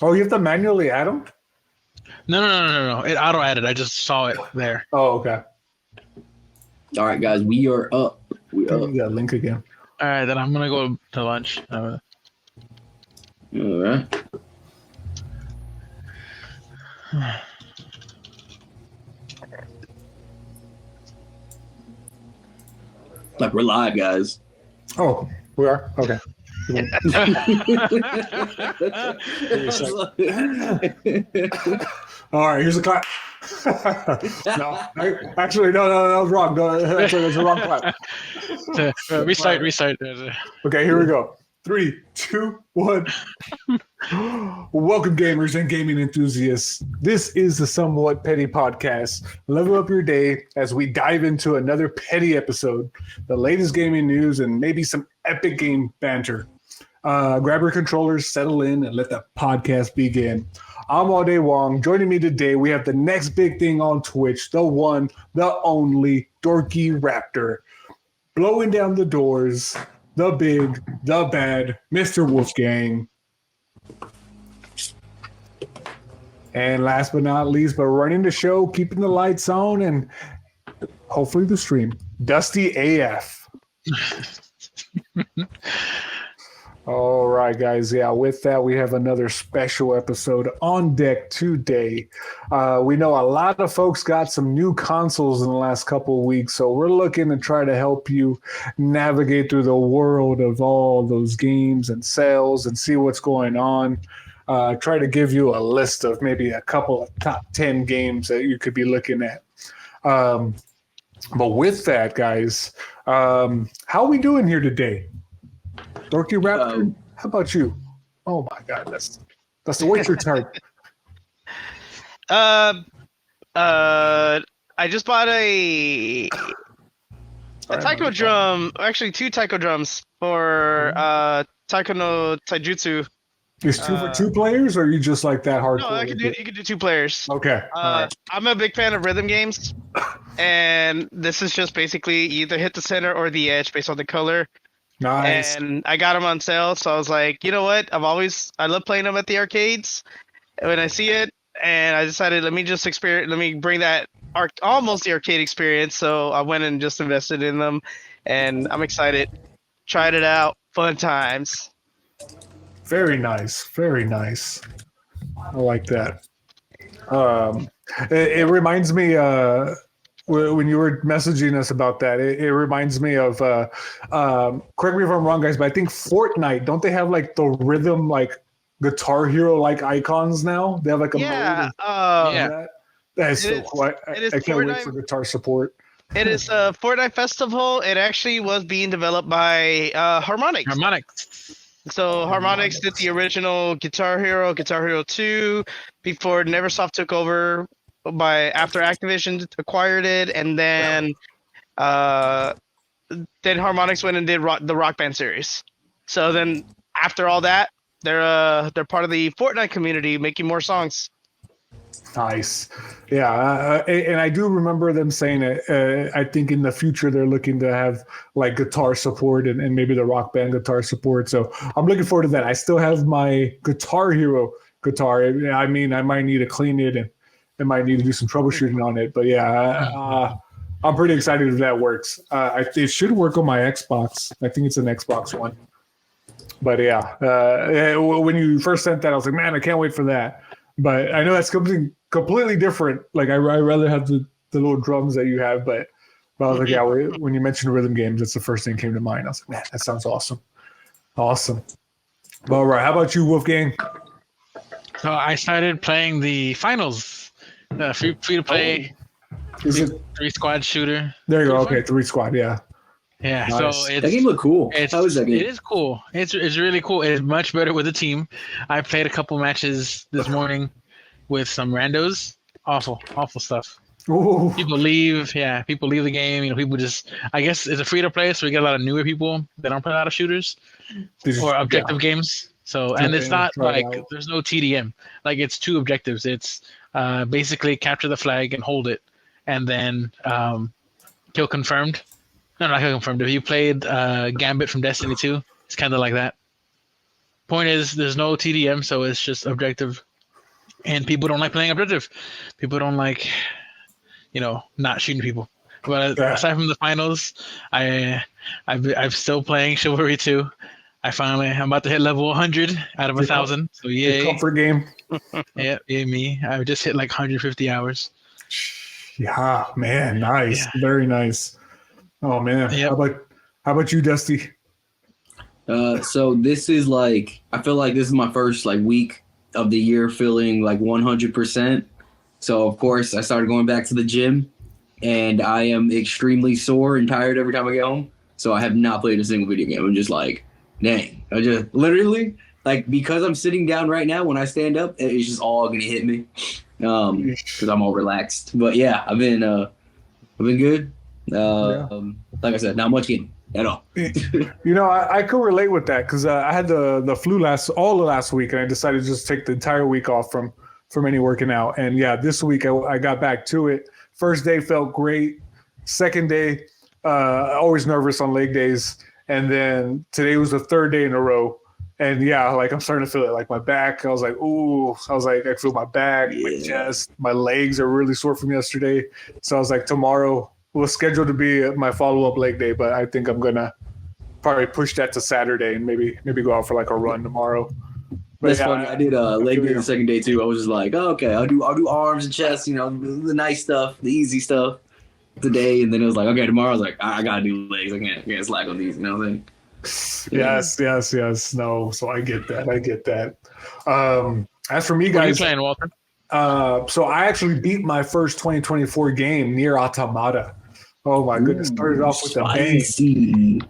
Oh, you have to manually add them? No. It auto added. I just saw it there. Oh, okay. All right, guys, we are up. Give me that link again. All right, then I'm gonna go to lunch. All right. Like we're live, guys. Oh, we are? Okay. All right, here's a clap. Actually, no, that was wrong. No, actually, that's a wrong clap. Restart. Okay, here we go. 3, 2, 1. Welcome, gamers and gaming enthusiasts. This is the Somewhat Petty Podcast. Level up your day as we dive into another petty episode, the latest gaming news, and maybe some epic game banter. Grab your controllers, settle in, and let the podcast begin. I'm AllDayWong. Joining me today, we have the next big thing on Twitch, the one, the only Dorky Raptor. Blowing down the doors, the big, the bad, Mr. Wolfgang. And last but not least, but running the show, keeping the lights on, and hopefully the stream, Dusty AF. All right, guys. Yeah, with that, we have another special episode on deck today. We know a lot of folks got some new consoles in the last couple of weeks, so we're looking to try to help you navigate through the world of all those games and sales and see what's going on. Try to give you a list of maybe a couple of top 10 games that you could be looking at. But with that, guys, how are we doing here today? Dorky Raptor, how about you? Oh my God, that's the Witcher turn. I just bought a taiko drum, actually 2 taiko drums for Taiko no Taijutsu. Is 2 for 2 players, or are you just like that hardcore? No, you can do 2 players. Okay. Right. I'm a big fan of rhythm games, and this is just basically either hit the center or the edge based on the color. Nice. And I got them on sale, so I was like, you know what? I love playing them at the arcades when I see it, and I decided let me bring that almost the arcade experience. So I went and just invested in them, and I'm excited. Tried it out, fun times. Very nice, very nice. I like that. It reminds me. When you were messaging us about that, it reminds me of, correct me if I'm wrong, guys, but I think Fortnite, don't they have like the rhythm, like Guitar Hero like icons now? They have like a mode. Yeah. That's so cool. I can't wait for guitar support. It is a Fortnite Festival. It actually was being developed by Harmonix. So Harmonix did the original Guitar Hero 2 before Neversoft took over after Activision acquired it, and then Harmonix went and did the Rock Band series. So then after all that, they're part of the Fortnite community making more songs. Nice. Yeah, and I do remember them saying it. I think in the future they're looking to have like guitar support and maybe the Rock Band guitar support. So I'm looking forward to that. I still have my Guitar Hero guitar. I mean, I might need to clean it and I might need to do some troubleshooting on it. But yeah, I'm pretty excited if that works. It should work on my Xbox. I think it's an Xbox One. But yeah, when you first sent that, I was like, man, I can't wait for that. But I know that's something completely different. Like I'd rather have the little drums that you have. But I was like, yeah, when you mentioned rhythm games, that's the first thing that came to mind. I was like, man, that sounds awesome. Awesome. All right. How about you, Wolfgang? So I started playing the finals. Free to play. Is it 3-squad shooter? There you go. Okay, 3-squad. Yeah. Yeah. Nice. So that game looked cool. How is that game? It is cool. It's really cool. It's much better with a team. I played a couple matches this morning with some randos. Awful stuff. Ooh. People leave the game. People just. I guess it's a free to play, so we get a lot of newer people that don't play a lot of shooters or objective games. So and it's not like there's no TDM. Like it's 2 objectives. It's basically capture the flag and hold it, and then kill confirmed. No, not kill confirmed. If you played Gambit from Destiny 2, it's kind of like that. point is, there's no TDM, so it's just objective, and people don't like playing objective. People don't like, not shooting people. But aside from the finals, I'm still playing Chivalry 2. I'm about to hit level 100 out of 1,000. So yay! Comfort game. Yeah, me. I just hit like 150 hours. Yeah, man, nice, very nice. Oh man, yep. How about you, Dusty? So this is like, I feel like this is my first like week of the year feeling like 100%. So of course I started going back to the gym, and I am extremely sore and tired every time I get home. So I have not played a single video game. I'm just like, dang, I just literally like, because I'm sitting down right now, when I stand up, it's just all gonna hit me. Because I'm all relaxed. But yeah, I've been good. Like I said, not much game at all. I could relate with that because I had the flu all of last week, and I decided to just take the entire week off from any working out. And yeah, this week I got back to it. First day felt great. Second day, always nervous on leg days. And then today was the third day in a row. And yeah, like I'm starting to feel it, like my back. I was like, ooh. I was like, I feel my back, my chest, my legs are really sore from yesterday. So I was like, tomorrow was scheduled to be my follow-up leg day, but I think I'm gonna probably push that to Saturday and maybe go out for like a run tomorrow. But that's funny. I did leg day the second day too. I was just like, oh, okay, I'll do arms and chest, the nice stuff, the easy stuff today. And then it was like, okay, tomorrow I was like, I gotta do legs. I can't slack on these, thing. Yes. No, so I get that. As for me, guys, what are you playing, Walter? So I actually beat my first 2024 game, Nier Automata. Oh my goodness! Started off with the bang.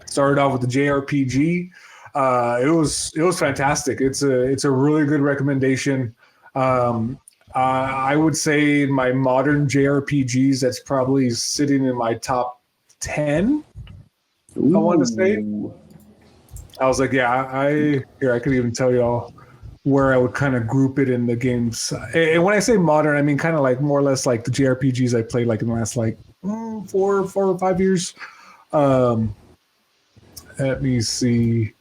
Started off with the JRPG. It was fantastic. It's a really good recommendation. I would say my modern JRPGs, that's probably sitting in my top 10. I want to say. I was like, yeah, I could even tell y'all where I would kind of group it in the games. And when I say modern, I mean kind of like more or less like the JRPGs I played like in the last like 4 or 5 years. Let me see.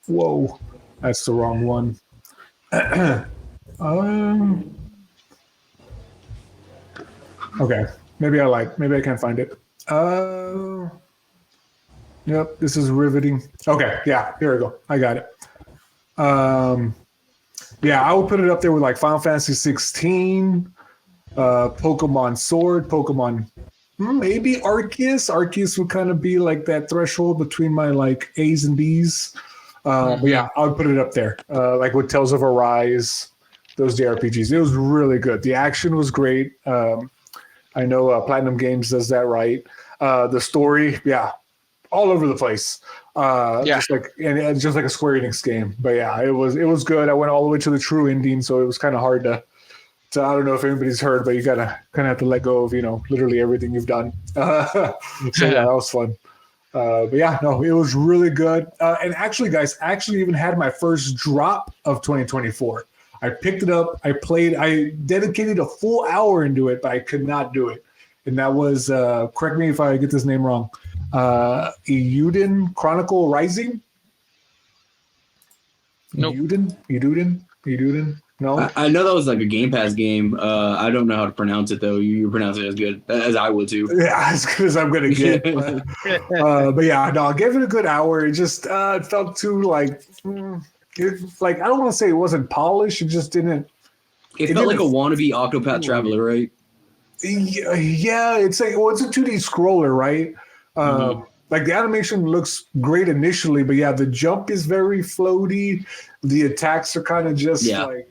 Whoa, that's the wrong one. Okay, maybe I can't find it. Yep, this is riveting. Okay, yeah, here we go. I got it. Yeah, I would put it up there with like Final Fantasy 16, Pokemon Sword, Pokemon, maybe Arceus. Arceus would kind of be like that threshold between my like A's and B's. But yeah, I would put it up there. Like with Tales of Arise, those JRPGs. It was really good. The action was great. I know Platinum Games does that right. The story, yeah, all over the place. Just like a Square Enix game. But yeah, it was good. I went all the way to the true ending, so it was kind of hard to I don't know if anybody's heard, but you gotta kind of have to let go of literally everything you've done. So yeah, that was fun. But yeah, no, it was really good. And actually, guys, I actually even had my first drop of 2024. I picked it up. I played. I dedicated a full hour into it, but I could not do it. And that was, correct me if I get this name wrong, Eiyuden Chronicle Rising? Nope. Eiyuden? No? I know that was like a Game Pass game. I don't know how to pronounce it, though. You pronounce it as good as I would, too. Yeah, as good as I'm going to get. But yeah, no, I gave it a good hour. It just it felt too like I don't want to say it wasn't polished. It just didn't. It felt like a wannabe Octopath Traveler, right? Yeah, it's a 2D scroller, right? Like the animation looks great initially, but yeah, the jump is very floaty. The attacks are kind of just like.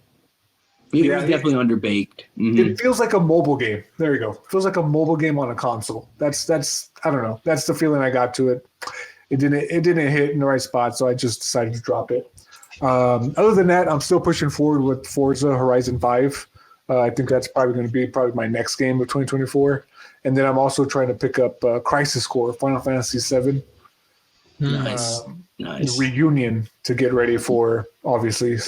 It was definitely underbaked. It feels like a mobile game. There you go. It feels like a mobile game on a console. That's I don't know. That's the feeling I got to it. It didn't hit in the right spot, so I just decided to drop it. Other than that, I'm still pushing forward with Forza Horizon 5. I think that's probably going to be my next game of 2024. And then I'm also trying to pick up Crisis Core, Final Fantasy 7. Nice. Reunion to get ready for, obviously. You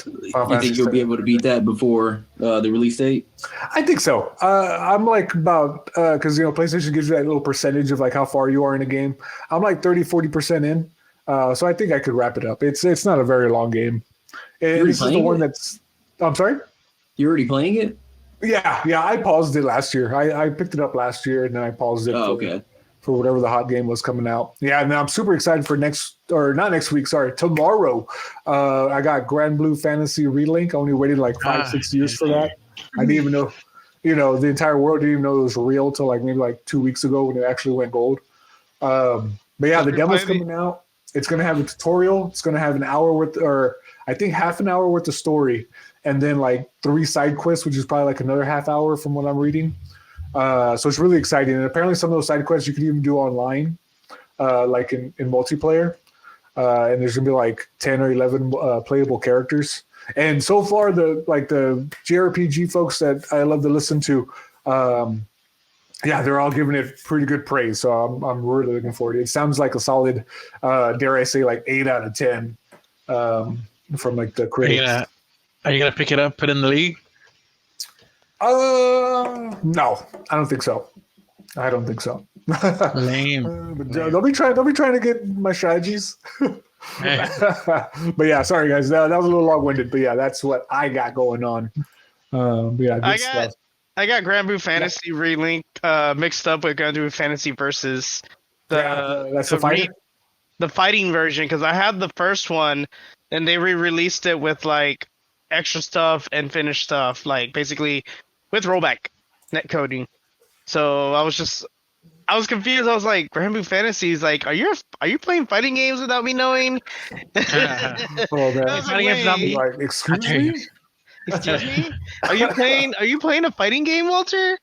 think you'll be able to beat that before the release date? I think so. I'm like about, because PlayStation gives you that little percentage of like how far you are in a game. I'm like 30-40% in. So I think I could wrap it up. It's not a very long game. And this is the one that's. I'm sorry. You already playing it? Yeah. I paused it last year. I picked it up last year, and then I paused it. For whatever the hot game was coming out. Yeah, and I'm super excited for tomorrow. I got Grand Blue Fantasy Relink. I only waited like 5-6 years for that. I didn't even know, the entire world didn't even know it was real till like maybe like 2 weeks ago when it actually went gold. But yeah, the demo's coming out. It's going to have a tutorial. It's going to have an hour worth, or I think half an hour worth of story, and then like 3 side quests, which is probably like another half hour from what I'm reading. So it's really exciting. And apparently some of those side quests you can even do online, like in multiplayer. And there's going to be like 10 or 11 playable characters. And so far, the JRPG folks that I love to listen to, they're all giving it pretty good praise. So I'm really looking forward to it. It sounds like a solid, dare I say, like 8 out of 10 from like the critics. Are you gonna pick it up, put it in the league? No, I don't think so. Lame. But don't be trying to get my strategies. But yeah, sorry guys, that was a little long-winded. But yeah, that's what I got going on. Stuff. I got Grand Blue Fantasy Relink mixed up with Grand Blue Fantasy versus the fighting version, because I had the first one and they re-released it with like extra stuff and finished stuff, like basically with rollback netcoding. So I was confused. I was like, Grand Blue Fantasy is like, are you playing fighting games without me knowing? Excuse me? Excuse me? Are you playing a fighting game, Walter?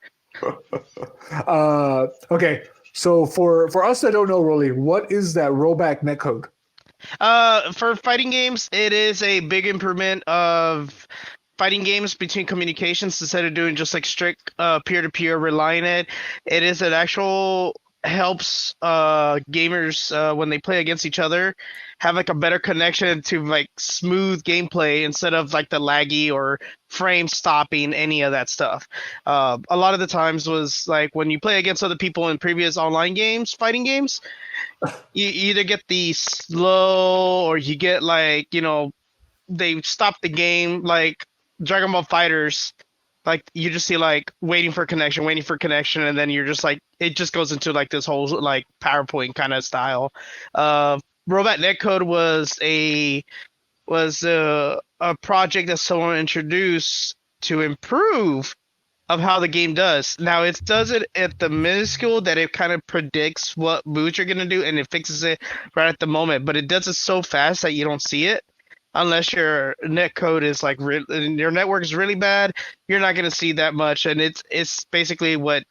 Okay. So for us that don't know, really, what is that rollback netcode? For fighting games, it is a big improvement of fighting games between communications. Instead of doing just like strict peer-to-peer relying it is an actual helps gamers when they play against each other have like a better connection to like smooth gameplay instead of like the laggy or frame stopping, any of that stuff. A lot of the times was like when you play against other people in previous online games, fighting games, you either get the slow or you get like, they stop the game, like Dragon Ball FighterZ. Like you just see like waiting for connection, and then you're just like it just goes into like this whole like PowerPoint kind of style. Robot Netcode was a project that someone introduced to improve of how the game does. Now it does it at the minuscule that it kind of predicts what moves you're gonna do and it fixes it right at the moment, but it does it so fast that you don't see it. Unless your netcode is like your network is really bad, you're not going to see that much. And it's basically what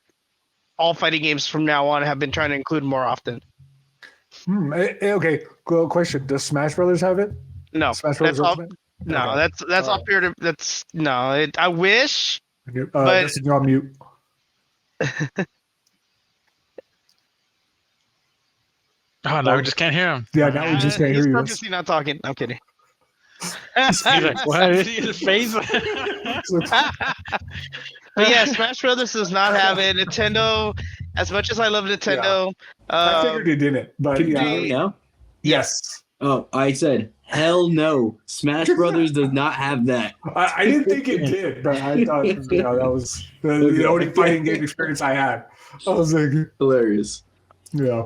all fighting games from now on have been trying to include more often. Okay, cool question. Does Smash Brothers have it? No, Smash Brothers Ultimate? No, okay. That's all peer to. That's no. I wish. But you're on mute. Oh no, we just can't hear him. Yeah, now we just can't hear you. He's purposely not talking. I'm kidding. He's like, what? His face. But yeah, Smash Brothers does not have it. Nintendo, as much as I love Nintendo, I figured it didn't. But can you hear me now? Yes. Oh, I said hell no. Smash Brothers does not have that. I didn't think it did, but I thought that was the only fighting game experience I had. I was like, hilarious. Yeah.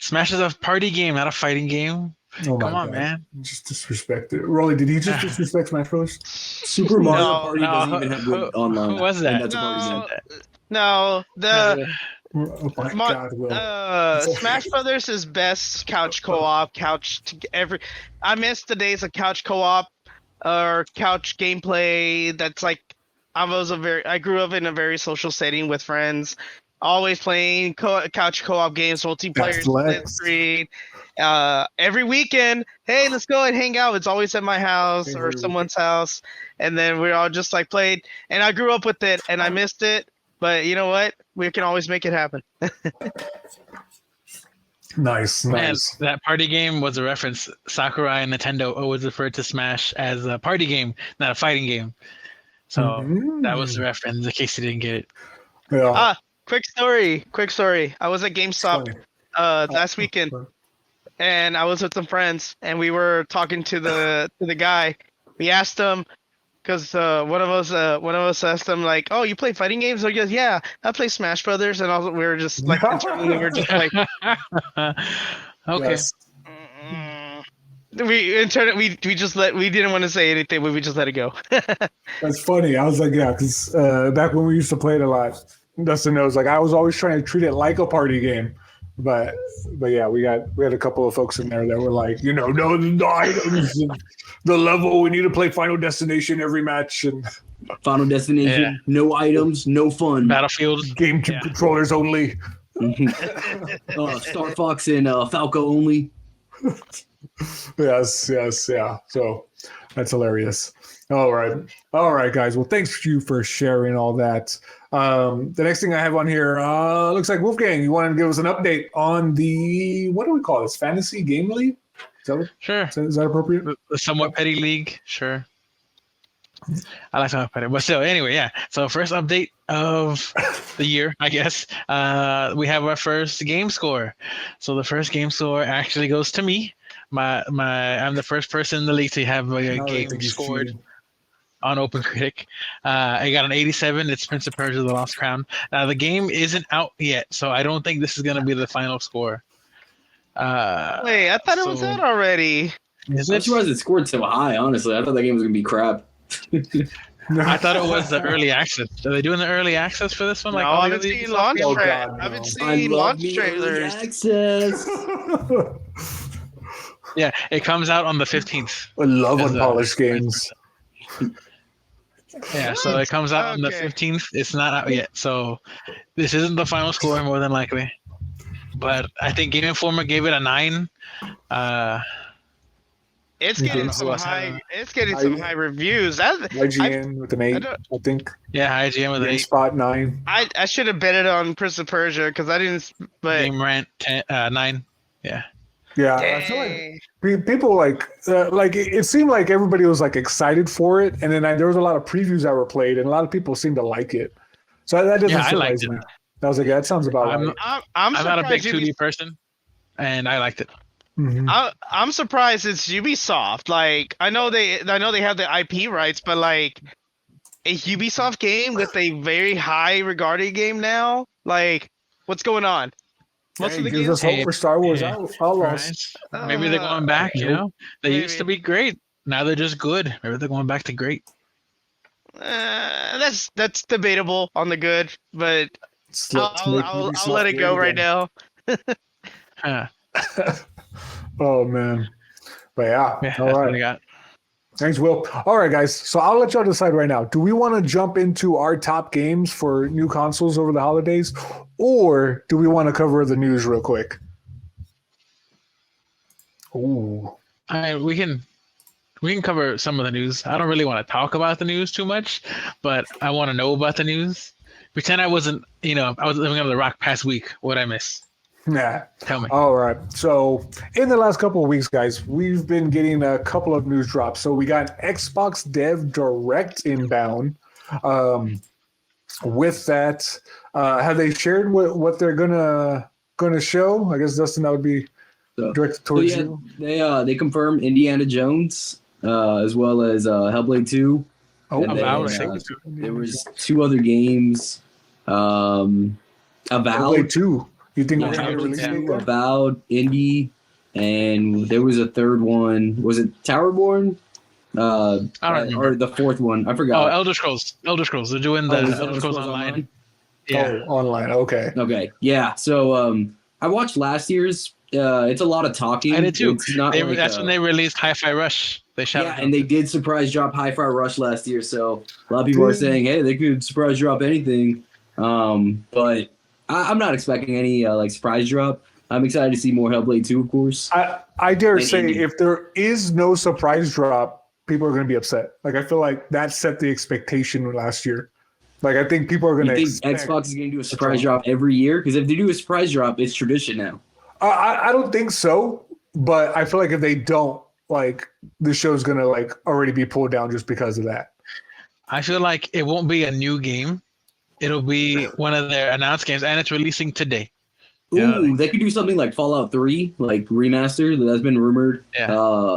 Smash is a party game, not a fighting game. Oh Come on, God. man. Just disrespect it. Rolly, did he just disrespect Smash Bros? Super Mario Party doesn't even have good online. Who was that? That's a party game. No, the Oh my God, Will. Smash Brothers is best couch co-op. I miss the days of couch co-op or couch gameplay. That's like I grew up in a very social setting with friends, always playing couch co-op games, multiplayer split screen. Every weekend, hey, let's go and hang out. It's always at my house or someone's house, and then we all just like played. And I grew up with it, and I missed it. But you know what? We can always make it happen. Nice. Man, that party game was a reference. Sakurai and Nintendo always referred to Smash as a party game, not a fighting game. So that was the reference in case you didn't get it. Yeah. Quick story. I was at GameStop last weekend. And I was with some friends, and we were talking to the guy, we asked him because one of us asked him like, "Oh, you play fighting games?" So he goes, "Yeah, I play Smash Brothers," and we were just like, internally, we were just like, okay. Yes. We just we didn't want to say anything, but we just let it go. That's funny. I was like, yeah, because back when we used to play it a lot, Dustin knows. Like, I was always trying to treat it like a party game, but yeah, we had a couple of folks in there that were like, no, the items, and the level. We need to play Final Destination every match, and Final Destination, no items, no fun. Battlefield, GameCube controllers only. Star Fox and Falco only. Yes, yeah. So that's hilarious. All right, guys. Well, thanks to you for sharing all that. The next thing I have on here looks like Wolfgang. You wanted to give us an update on the, what do we call this? Fantasy Game League? Sure. Is that appropriate? The somewhat petty league, sure. I like somewhat petty, but still, anyway, yeah. So first update of the year, I guess. We have our first game score. So the first game score actually goes to me. I'm the first person in the league to have a game scored on OpenCritic. I got an 87. It's Prince of Persia: The Lost Crown. Now the game isn't out yet, so I don't think this is going to be the final score. Wait, I thought it was out already. I'm surprised it scored so high. Honestly, I thought that game was going to be crap. I thought it was the early access. Are they doing the early access for this one? Like, no, I haven't seen launch trailers. I haven't seen launch trailers. Access. Yeah, it comes out on the 15th. I love unpolished games. Yeah, so it comes out on the 15th. It's not out yet, so this isn't the final score, more than likely. But I think Game Informer gave it a 9. It's getting some high. It's getting some high reviews. IGN with an 8, I think. Yeah, IGN with an 8. Spot 9. I should have betted on Prince of Persia because I didn't. But Game Rant 9. Yeah. Yeah, I feel like people it seemed like everybody was like excited for it, and then there was a lot of previews that were played, and a lot of people seemed to like it. So that doesn't surprise me. I was like, yeah, that sounds about right. I'm not a big 2D person, and I liked it. Mm-hmm. I'm surprised it's Ubisoft. Like I know they have the IP rights, but like a Ubisoft game with a very high regarded game now, like what's going on? Most of the games us hope for Star Wars Outlaws. Right. Maybe they're going back. They used to be great. Now they're just good. Maybe they're going back to great. That's debatable on the good, but I'll let it go right now. Oh man, but yeah all right. I got. Thanks, Will. All right, guys. So I'll let y'all decide right now. Do we want to jump into our top games for new consoles over the holidays, or do we want to cover the news real quick? Ooh. We can cover some of the news. I don't really want to talk about the news too much, but I want to know about the news. Pretend I wasn't, I was living under the rock past week. What'd I miss? Nah. Tell me. All right. So in the last couple of weeks, guys, we've been getting a couple of news drops. So we got Xbox Dev Direct inbound. With that, have they shared what they're gonna show? I guess Dustin, that would be directed towards you. They confirmed Indiana Jones as well as Hellblade 2. Oh, there was 2 other games. Avowed Hellblade 2. You think Avowed, Indie, and there was a third one. Was it Towerborn? I don't remember. Or the fourth one. I forgot. Oh, Elder Scrolls. They're doing the Elder Scrolls Online. Yeah. Oh, online. Okay. Okay. Yeah. So I watched last year's. It's a lot of talking. I did too. That's when they released Hi-Fi Rush. They and they did surprise drop Hi-Fi Rush last year. So a lot of people are saying, hey, they could surprise drop anything. But I'm not expecting any surprise drop. I'm excited to see more Hellblade 2, of course. I dare say if there is no surprise drop, people are going to be upset. Like, I feel like that set the expectation last year. Like, I think people are going to think Xbox is going to do a surprise drop every year? Because if they do a surprise drop, it's tradition now. I don't think so, but I feel like if they don't, like, the show's going to, already be pulled down just because of that. I feel like it won't be a new game. It'll be one of their announced games, and it's releasing today. Ooh, they could do something like Fallout 3, like remaster that's been rumored. Yeah.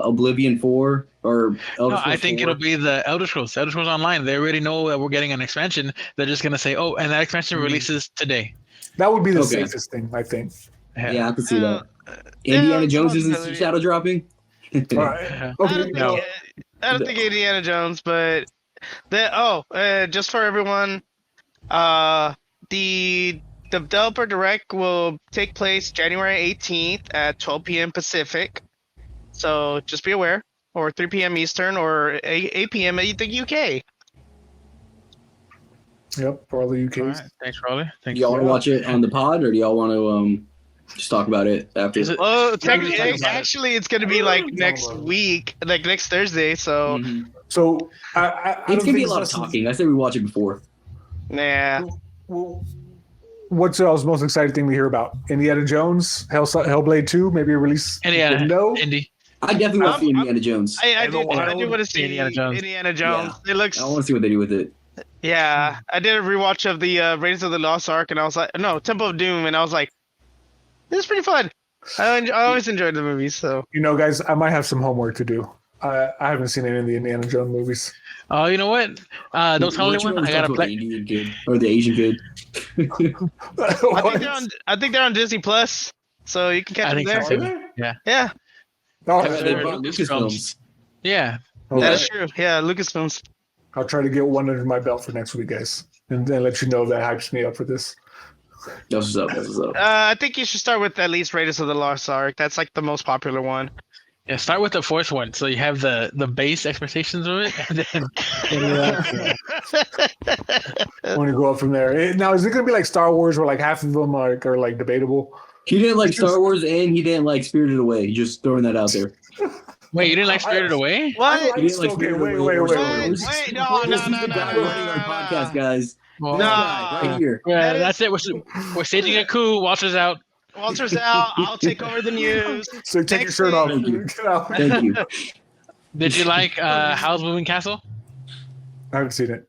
Oblivion 4 or Elder No, I Scrolls think 4. it'll be the Elder Scrolls. Elder Scrolls Online. They already know that we're getting an expansion. They're just gonna say, "Oh, and that expansion releases today." That would be the safest thing, I think. Yeah, I can see that. Indiana Jones isn't shadow dropping. All right. Okay. I don't think Indiana Jones, but just for everyone, the developer direct will take place January 18th at 12 p.m. Pacific. So just be aware, or 3 p.m. Eastern, or 8 p.m. at the UK. Yep, for all the UKs. All right. Thanks, Raleigh. Do y'all want to watch it on the pod, or do y'all want to just talk about it after? Well, technically, actually, it's going to be like next week, like next Thursday. So, so it's going to be a lot of talking. I said we watch it before. Nah. What's y'all's most exciting thing we hear about? Indiana Jones, Hellblade 2, maybe a release? Indiana. No. Indy. I definitely want to see Indiana Jones. I do want to see Indiana Jones. Yeah. It looks. I want to see what they do with it. Yeah, I did a rewatch of the Raiders of the Lost Ark, and I was like, no, Temple of Doom, and I was like, this is pretty fun. I always enjoyed the movies, so. You know, guys, I might have some homework to do. I haven't seen any of the Indiana Jones movies. Oh, you know what? Don't tell anyone. I gotta play. The Indian kid or the Asian kid. I think they're on Disney Plus, so you can catch them there. So. Yeah. Yeah. Oh, They brought Lucasfilms. Yeah. That is true. Yeah, Lucasfilms. I'll try to get one under my belt for next week, guys, and then let you know that hypes me up for this. That's what's up. I think you should start with at least Raiders of the Lost Ark. That's like the most popular one. Yeah, start with the fourth one, so you have the base expectations of it, and then want to go up from there. Now, is it going to be like Star Wars, where like half of them are like debatable? He didn't like Star Wars, and he didn't like Spirited Away. Just throwing that out there. Wait, you didn't like Spirited Away? What? He didn't like Spirited Away. Wait, no. This is the guy running our podcast, guys. Well, This guy right here. Yeah, that's it. We're staging a coup. Walter's out. Walter's out. I'll take over the news. So take your shirt off. Thank you. Did you like Howl's Moving Castle? I haven't seen it.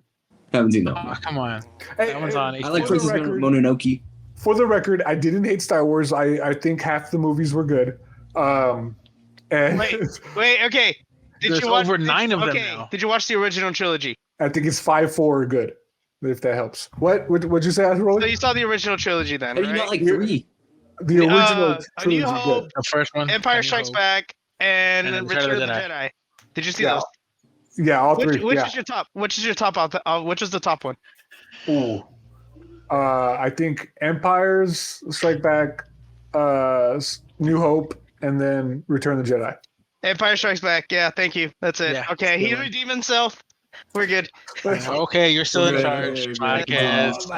Haven't seen that. Oh, come on. Hey, That one's on. I like Princess Mononoke. For the record, I didn't hate Star Wars. I think half the movies were good. And Wait. Okay. There's over 9 of them now. Did you watch the original trilogy? I think it's 5-4 good, if that helps. What'd you say, Rolly? So you saw the original trilogy then, How do you right? not like 3? The original A New trilogy Hope, good. The first one. Empire Strikes Back, and Return of the Jedi. Did you see those? Yeah, all three. Which is your top? Which is your top? Which is the top one? Ooh. I think Empire's Strike Back, New Hope, and then Return of the Jedi. Empire Strikes Back. Yeah, thank you. That's it. Yeah. Okay, he redeemed himself. We're good. Okay, you're still in charge. I guess.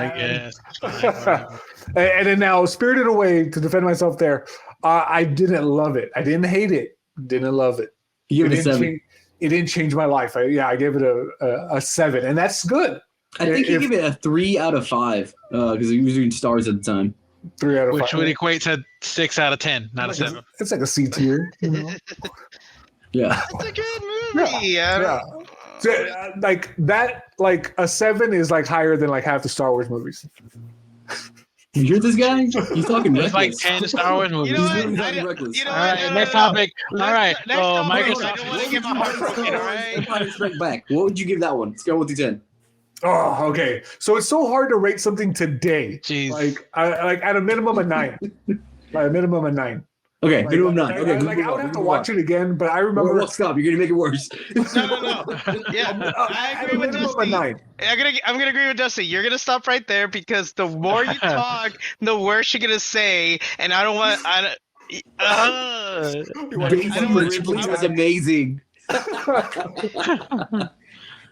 And then now, Spirited Away, to defend myself there, I didn't love it. I didn't hate it. Didn't love it. You give it a 7. It didn't change my life. I gave it a 7, and that's good. I think he gave it a 3 out of 5 because he was reading stars at the time. 3 out of 5. Which would equate to 6 out of 10, not a 7. It's like a C tier. You know? Yeah. It's a good movie. Yeah. So, like that, like a 7 is like higher than like half the Star Wars movies. You hear this guy? He's talking There's like reckless. 10 Star Wars movies. You know what? He's really reckless. All right, next topic. All right, so I don't Microsoft. want to get my heart broken, all right? Empire Strike Back. What would you give that one? Scale 1 to 10. Oh, okay. So it's so hard to rate something today. Jeez. Like, like at a minimum of 9. Like a minimum of 9. Okay, Like, minimum 9. Okay, like I would have to watch it again, but I remember. Well, stop. You're gonna make it worse. No. Yeah, I agree with Dusty. 9. I'm gonna agree with Dusty. You're gonna stop right there because the more you talk, the worse you're gonna say, and I don't want. Daisy Ridley was amazing.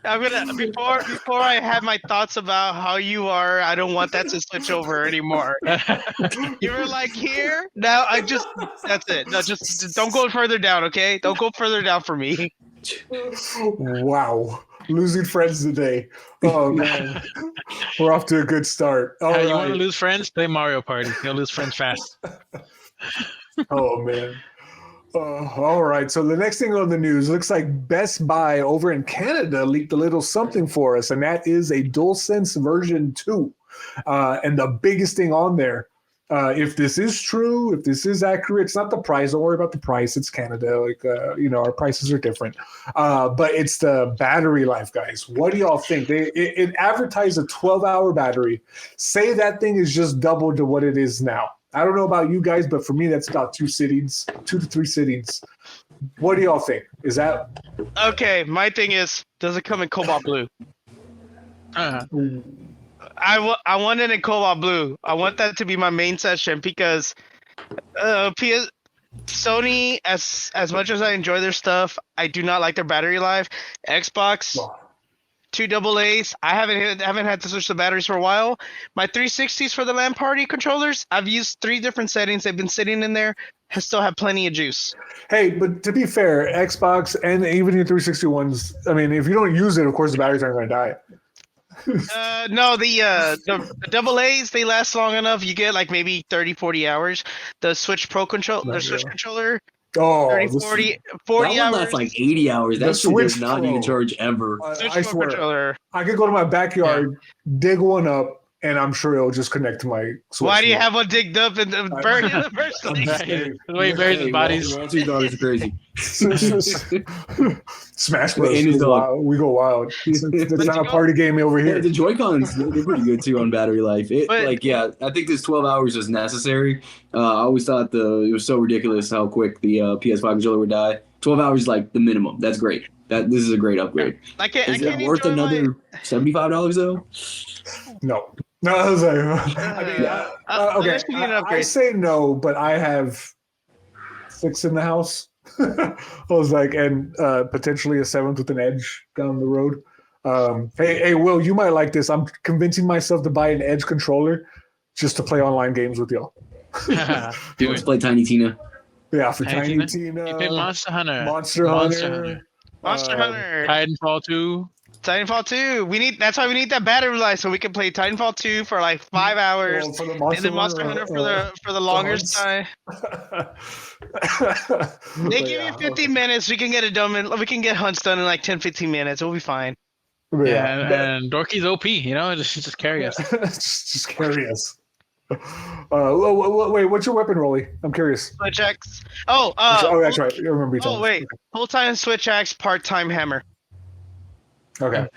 I'm gonna before I have my thoughts about how you are. I don't want that to switch over anymore. You were like here. Now that's it. No, just don't go further down, okay? Don't go further down for me. Wow. Losing friends today. Oh man. We're off to a good start. All You right. want to lose friends? Play Mario Party. You'll lose friends fast. Oh man. All right. So the next thing on the news looks like Best Buy over in Canada leaked a little something for us, and that is a DualSense version 2. And the biggest thing on there if this is true, if this is accurate, it's not the price. Don't worry about the price. It's Canada. Like, our prices are different. But it's the battery life, guys. What do y'all think? It advertised a 12-hour battery. Say that thing is just double to what it is now. I don't know about you guys, but for me, that's about 2 to 3 sittings. What do y'all think? Is that okay? My thing is, does it come in cobalt blue? I want it in cobalt blue. I want that to be my main session because Sony, as much as I enjoy their stuff, I do not like their battery life. Xbox, 2 AA's. I haven't had to switch the batteries for a while. My 360s for the LAN party controllers, I've used 3 different settings. They've been sitting in there. I still have plenty of juice. Hey, but to be fair, Xbox and even your 360 ones, I mean, if you don't use it, of course the batteries aren't going to die. No, the AA's, they last long enough. You get like maybe 30, 40 hours. The Switch Pro Switch controller, 30, 40 that hours. That's like 80 hours. That shit does not need to charge ever. I swear. I could go to my backyard, dig one up, and I'm sure it'll just connect to my Switch. Why do you have one digged up and burned in the first place? The way he buries his bodies. $2 are crazy. Smash Bros. We go wild. It's not a party game over here. Yeah, the Joy-Cons, they're pretty good too on battery life. I think this 12 hours is necessary. I always thought it was so ridiculous how quick the PS5 controller would die. 12 hours is like the minimum. That's great. This is a great upgrade. Is it worth another $75 though? No. No, I was like, okay. I say no, but I have 6 in the house. I was like, and potentially a 7th with an edge down the road. Hey, Will, you might like this. I'm convincing myself to buy an Edge controller just to play online games with y'all. Let's play Tiny Tina. Yeah, for Tiny Tina. You play Monster Hunter. Monster Hunter. Titanfall 2. Titanfall 2. That's why we need that battery life so we can play Titanfall 2 for like 5 hours, and then Monster Hunter for the longest time. They give you 15 minutes. We can get it done. We can get hunts done in like 10, 15 minutes. We'll be fine. Yeah, and Dorky's OP. Just carry us. just carry us. Wait, what's your weapon, Rolly? I'm curious. Switch X. That's right. I remember you telling me. Wait, full-time Switch X, part-time hammer. Okay.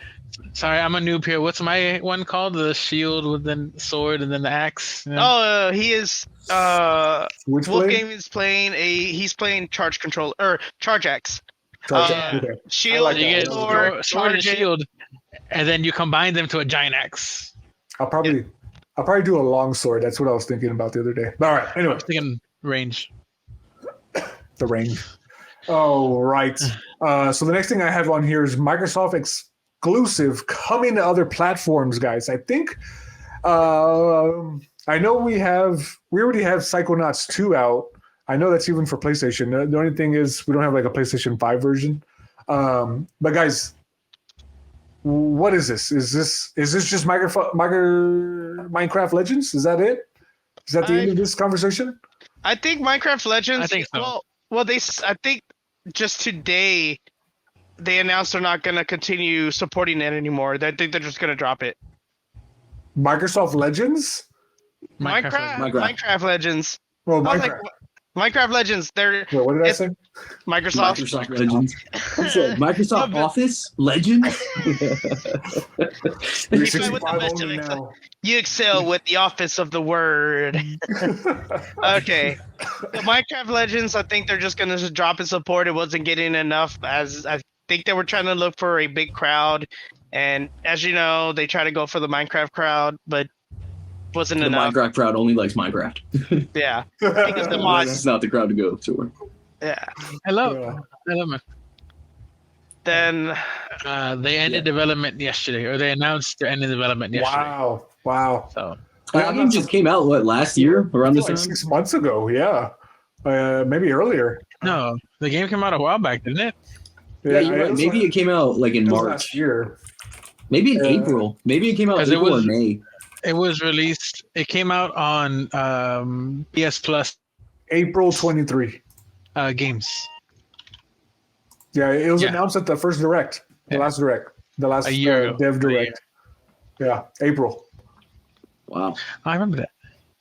Sorry, I'm a noob here. What's my one called? The shield with the sword and then the axe? Yeah. He is. Wolfgang is playing he's playing charge control or charge X. Shield, like you get sword and shield, and then you combine them to a giant axe. I'll probably do a long sword. That's what I was thinking about the other day. All right. Anyway, I was thinking range. The range. Oh, right. So the next thing I have on here is Microsoft exclusive coming to other platforms, guys. I think I know we already have Psychonauts 2 out. I know that's even for PlayStation. The only thing is we don't have like a PlayStation 5 version. But guys, what is this? Is this just Minecraft Legends? Is that it? Is that the end of this conversation? I think Minecraft Legends. I think so. Well, I think just today they announced they're not going to continue supporting it anymore. I think they're just going to drop it. Microsoft Legends? Minecraft Legends. Well, Minecraft Legends. Wait, what did I say? Microsoft Legends. Microsoft Office Legends. You excel with the office of the word. Okay. The Minecraft Legends, I think they're just going to drop in support. It wasn't getting enough, as I think they were trying to look for a big crowd. And as you know, they try to go for the Minecraft crowd, but wasn't enough. The Minecraft crowd only likes Minecraft. Yeah. Because the mods. That's not the crowd to go to. Yeah. I love it. Then they ended development yesterday, or they announced they're ending development yesterday. Wow. So that game just came out last year around this time? 6 months ago. Yeah, maybe earlier. No, the game came out a while back, didn't it? Yeah, you're right. Maybe it came out like in March. Last year. Maybe in April. Maybe it came out in April or May. It was released. It came out on PS Plus. April 23. Games. Yeah, it was announced at the first direct, the last a year Dev Direct. Yeah, April. Wow, I remember that.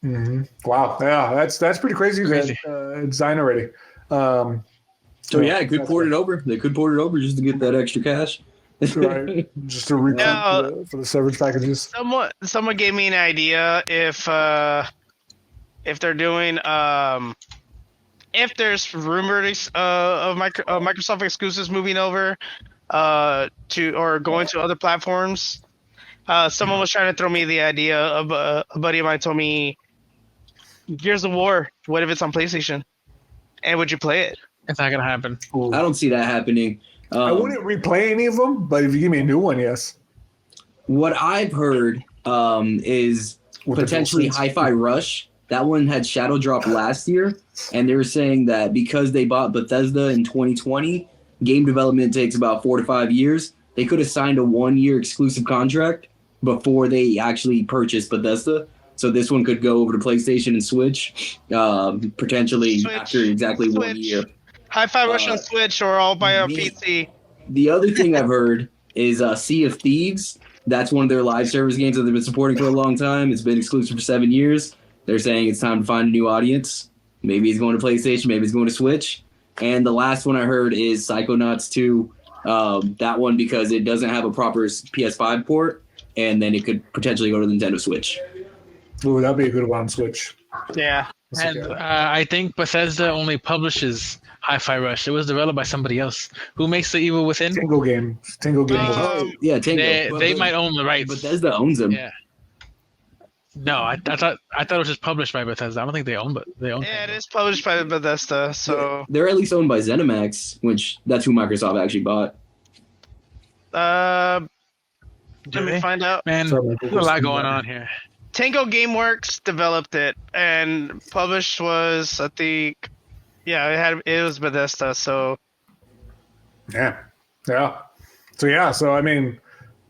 Mm-hmm. Wow, yeah, that's pretty crazy. Crazy. That it's signed already. So yeah, it could port it over. They could port it over just to get that extra cash. Right, just to recoup Now, for the severance packages. Someone gave me an idea if they're doing if there's rumors of Microsoft exclusives moving over to or going to other platforms. Someone was trying to throw me the idea of a buddy of mine told me Gears of War. What if it's on PlayStation? And would you play it? It's not gonna happen. Ooh. I don't see that happening. I wouldn't replay any of them, but if you give me a new one, yes. What I've heard is With potentially Hi-Fi Rush. That one had Shadow Drop last year, and they were saying that because they bought Bethesda in 2020, game development takes about 4 to 5 years. They could have signed a 1-year exclusive contract before they actually purchased Bethesda. So this one could go over to PlayStation and Switch, potentially after exactly 1 year. Hi-Fi Rush on Switch or all by a PC. The other thing I've heard is Sea of Thieves. That's one of their live service games that they've been supporting for a long time. It's been exclusive for 7 years. They're saying it's time to find a new audience. Maybe it's going to PlayStation. Maybe it's going to Switch. And the last one I heard is Psychonauts 2. That one because it doesn't have a proper PS5 port, and then it could potentially go to the Nintendo Switch. Ooh, that'd be a good one on Switch. Yeah. And I think Bethesda only publishes Hi-Fi Rush. It was developed by somebody else. Who makes the Evil Within? Tingle Games. Yeah, Tango. They might own the rights. Bethesda owns them. Yeah. No, I thought it was just published by Bethesda. I don't think they own, but they own. Yeah, it Tango. is published by Bethesda, so They're at least owned by ZeniMax, which that's who Microsoft actually bought. let Do me they? find out. Man, Sorry, there's a lot going on here. Tango Gameworks developed it and published was I think it was Bethesda, so Yeah. So I mean,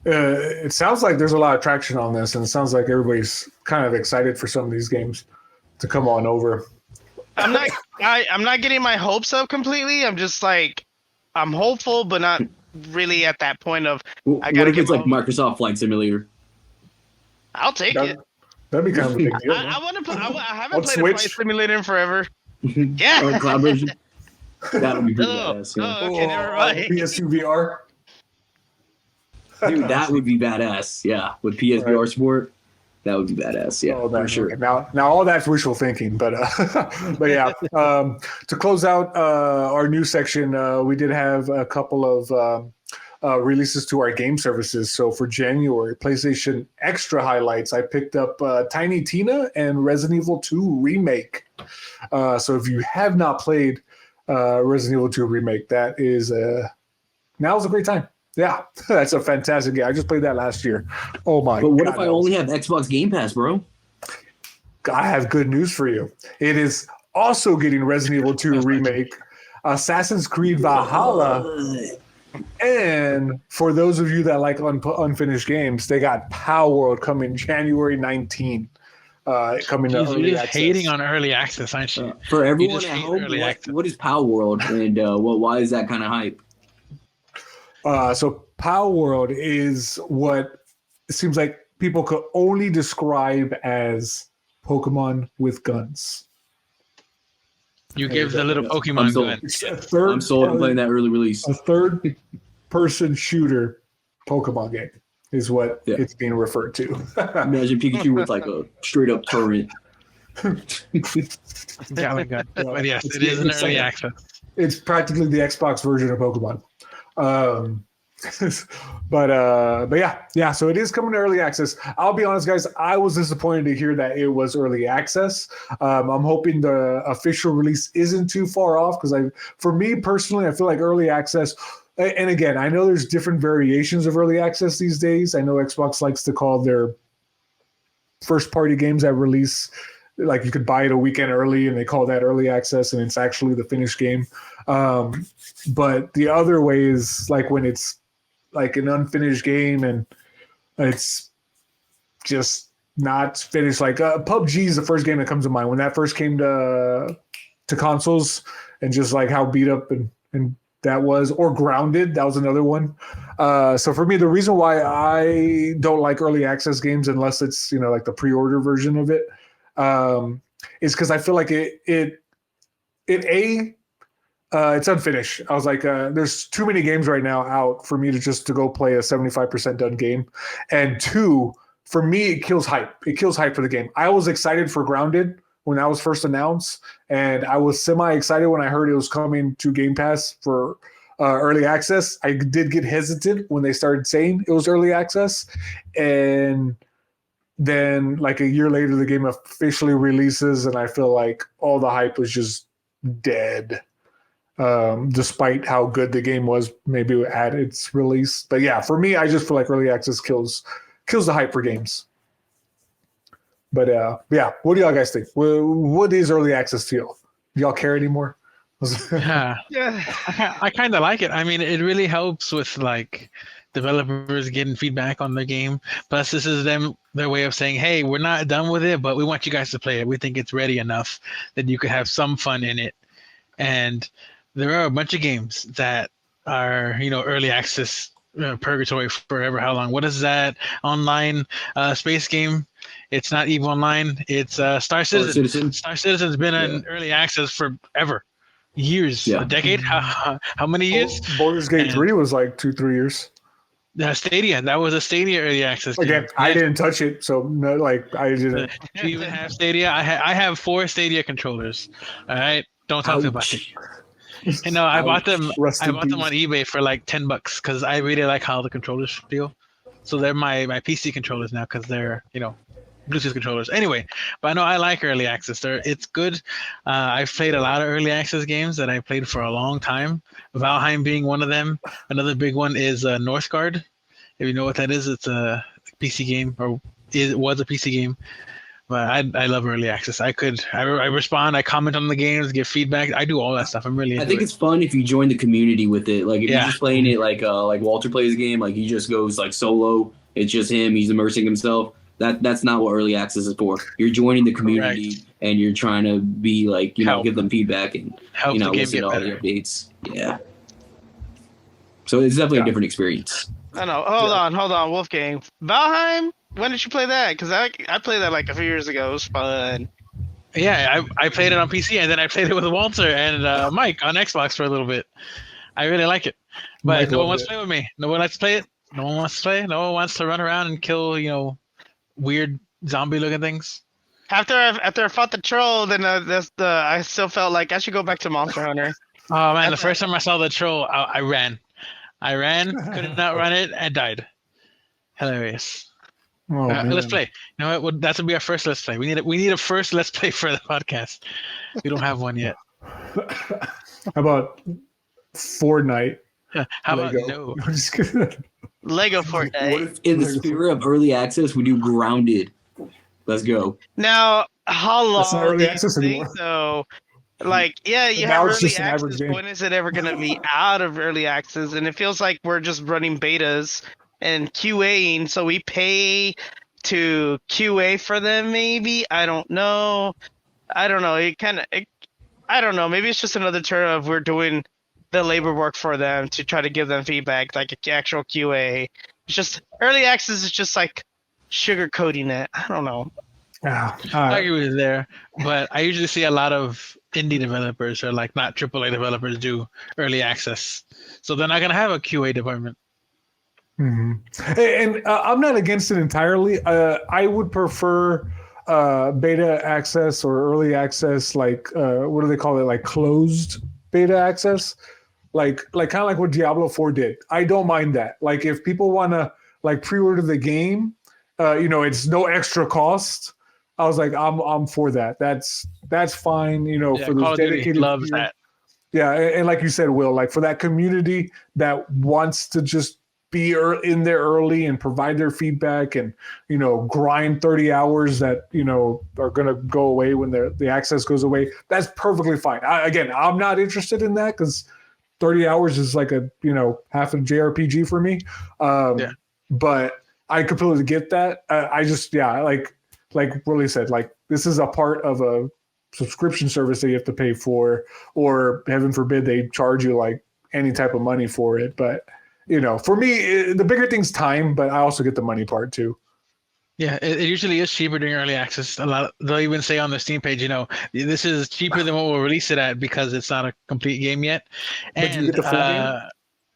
it sounds like there's a lot of traction on this, and it sounds like everybody's kind of excited for some of these games to come on over. I'm not getting my hopes up completely. I'm just like I'm hopeful but not really at that point of What if it's like Microsoft Flight Simulator? I'll take it. That'd be kind of a big deal. I want to play. I haven't On played a Switch? Flight Simulator in forever. Yeah. Or cloud version? That would be pretty Oh, badass. Yeah. okay, never mind. PS2 VR. Dude, that would be badass. Yeah, with PSVR support, that would be badass. Yeah, man, for sure. okay. Now all that's wishful thinking, but yeah. To close out our news section, we did have a couple of releases to our game services. So for January, PlayStation Extra highlights, I picked up Tiny Tina and Resident Evil 2 Remake. So if you have not played Resident Evil 2 Remake, that is now's a great time. Yeah, that's a fantastic game. I just played that last year. Oh my! But what God, if I only have Xbox Game Pass, bro? I have good news for you. It is also getting Resident Evil 2 Remake, Assassin's Creed Valhalla, and for those of you that like unfinished games, they got Power World coming January 19. Coming to Jeez, early you're just access. hating on early access, aren't you? For everyone just at hate home, early access. what is Power World, and why is that kind of hype? So Power World is what it seems like people could only describe as Pokemon with guns. You give the little I'm Pokemon sold. gun. It's a third, I'm sold on playing that early release. a third-person shooter Pokemon game is what Yeah. it's being referred to. Imagine Pikachu with like a straight up turret. Gallon gun. But yes, it is an early access. It's practically the Xbox version of Pokemon. But yeah. So it is coming to early access. I'll be honest, guys. I was disappointed to hear that it was early access. I'm hoping the official release isn't too far off because for me personally, I feel like early access. And again, I know there's different variations of early access these days. I know Xbox likes to call their first-party games that release, like you could buy it a weekend early, and they call that early access, and it's actually the finished game. But the other way is like when it's like an unfinished game and it's just not finished. Like PUBG is the first game that comes to mind when that first came to consoles, and just like how beat up and that was, or Grounded, that was another one. So for me, the reason why I don't like early access games, unless it's like the pre-order version of it, is because I feel like it's unfinished. I was like, there's too many games right now out for me to go play a 75% done game. And 2, for me, it kills hype. It kills hype for the game. I was excited for Grounded when that was first announced, and I was semi-excited when I heard it was coming to Game Pass for early access. I did get hesitant when they started saying it was early access, and then like a year later, the game officially releases, and I feel like all the hype was just dead. Despite how good the game was, maybe at its release. But yeah, for me, I just feel like early access kills the hype for games. But yeah, what do y'all guys think? What is early access to y'all? Do y'all care anymore? Yeah. I kind of like it. I mean, it really helps with like developers getting feedback on their game. Plus, this is their way of saying, hey, we're not done with it, but we want you guys to play it. We think it's ready enough that you could have some fun in it. And there are a bunch of games that are, early access purgatory forever. How long? What is that online space game? It's not EVE Online. It's Star Citizen. Star Citizen's been in early access forever. Years. A decade? How many years? Baldur's Gate 3 was like 2-3 years. Stadia. That was a Stadia early access game. Again, I didn't touch it, so no, like I didn't. Do you even have Stadia? I have 4 Stadia controllers. All right? Don't talk about it. I bought them. I bought them on eBay for like $10 because I really like how the controllers feel. So they're my PC controllers now because they're Bluetooth controllers. Anyway, but I know I like early access. It's good. I've played a lot of early access games that I played for a long time. Valheim being one of them. Another big one is Northgard. If you know what that is, it's a PC game, or it was a PC game. But I love early access. I respond, I comment on the games, give feedback. I do all that stuff. I'm really into it. I think it's fun if you join the community with it. Like if you're just playing it like Walter plays a game, like he just goes like solo. It's just him. He's immersing himself. That's not what early access is for. You're joining the community and you're trying to be like, give them feedback and help listen to all the updates. Yeah. So it's definitely a different experience. I know. Hold on, Wolfgang. Valheim? When did you play that? Because I played that like a few years ago. It was fun. Yeah, I played it on PC, and then I played it with Walter and Mike on Xbox for a little bit. I really like it. But Mike, no one wants to play with me. No one likes to play it. No one wants to play. No one wants to run around and kill, weird zombie-looking things. After I fought the troll, then I still felt like I should go back to Monster Hunter. Oh, man, the first time I saw the troll, I ran. I ran, could not run it, and died. Hilarious. Oh, let's play. You know what? That would be our first let's play. We need a first let's play for the podcast. We don't have one yet. How about Fortnite? How about no? I'm just kidding. Lego Fortnite. What if in the spirit of early access we do Grounded? Let's go. Now, how long? That's not early access anymore. So, you have early access. When is it ever going to be out of early access? And it feels like we're just running betas and QAing, so we pay to QA for them. Maybe I don't know. I don't know. I don't know. Maybe it's just another term of we're doing the labor work for them to try to give them feedback, like actual QA. It's just early access is just like sugarcoating it. I don't know. I agree with you there, but I usually see a lot of indie developers or like not AAA developers do early access, so they're not gonna have a QA department. Mm-hmm. And I'm not against it entirely. I would prefer beta access or early access, like what do they call it? Like closed beta access, like kind of like what Diablo 4 did. I don't mind that. Like if people want to like pre-order the game, it's no extra cost. I was like, I'm for that. That's fine. For those dedicated loves that. Yeah, and like you said, Will, like for that community that wants to just be in there early and provide their feedback and, grind 30 hours that, are going to go away when the access goes away. That's perfectly fine. I'm not interested in that because 30 hours is like half a JRPG for me. But I completely get that. I just, like Willie said, like this is a part of a subscription service that you have to pay for, or heaven forbid they charge you like any type of money for it. But, for me, the bigger thing's time, but I also get the money part too. Yeah, it usually is cheaper during early access. They'll even say on the Steam page, this is cheaper than what we'll release it at because it's not a complete game yet. But do you get the full game?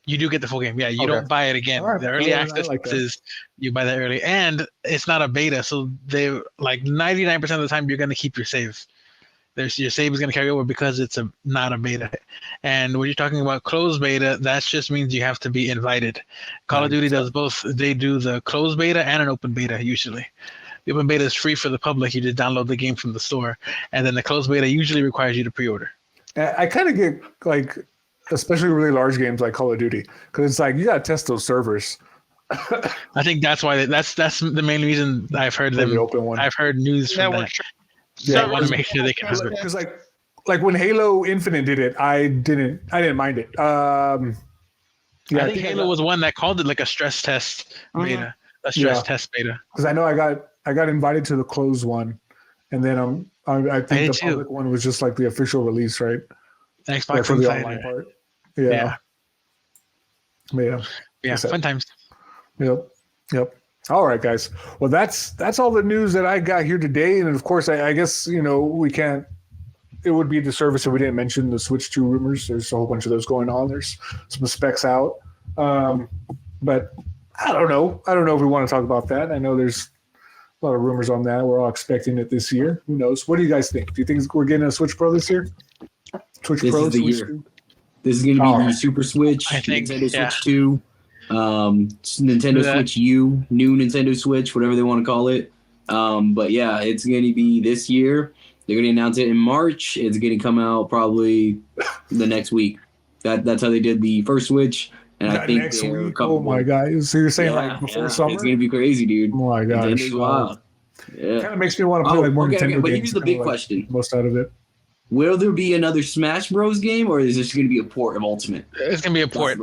You do get the full game. Yeah, you Okay. don't buy it again. All right. The early I access like that. is you buy that early, and it's not a beta, so they 99% of the time you're gonna keep your save. Your save is gonna carry over because it's not a beta. And when you're talking about closed beta, that just means you have to be invited. Call of Duty does both. They do the closed beta and an open beta usually. The open beta is free for the public. You just download the game from the store, and then the closed beta usually requires you to pre-order. I kind of get especially really large games like Call of Duty, because it's like you gotta test those servers. I think that's why that's the main reason I've heard them. The open one. I've heard news from that. Yeah, I want to make sure they can have it. Because like when Halo Infinite did it, I didn't mind it. I think Halo was one that called it like a stress test beta, a stress test beta. Because I know I got invited to the closed one, and then I think the public one was just like the official release, right? Xbox for the online part. Yeah. Fun times. Yep. All right, guys. Well, that's all the news that I got here today, and of course, I guess we can't. It would be a disservice if we didn't mention the Switch 2 rumors. There's a whole bunch of those going on. There's some specs out, but I don't know. I don't know if we want to talk about that. I know there's a lot of rumors on that. We're all expecting it this year. Who knows? What do you guys think? Do you think we're getting a Switch Pro this year? This is the year. This is going to be the Super Switch, Nintendo Switch 2. Nintendo Switch U, new Nintendo Switch, whatever they want to call it. But yeah, it's going to be this year. They're going to announce it in March. It's going to come out probably the next week. That's how they did the first Switch. And I think next week. Oh my god! So you're saying before summer? It's going to be crazy, dude. Oh my gosh! Wow. Yeah. Kind of makes me want to play more Nintendo games. But here's the big question: most out of it. Will there be another Smash Bros. Game, or is this going to be a port of Ultimate? It's going to be a port.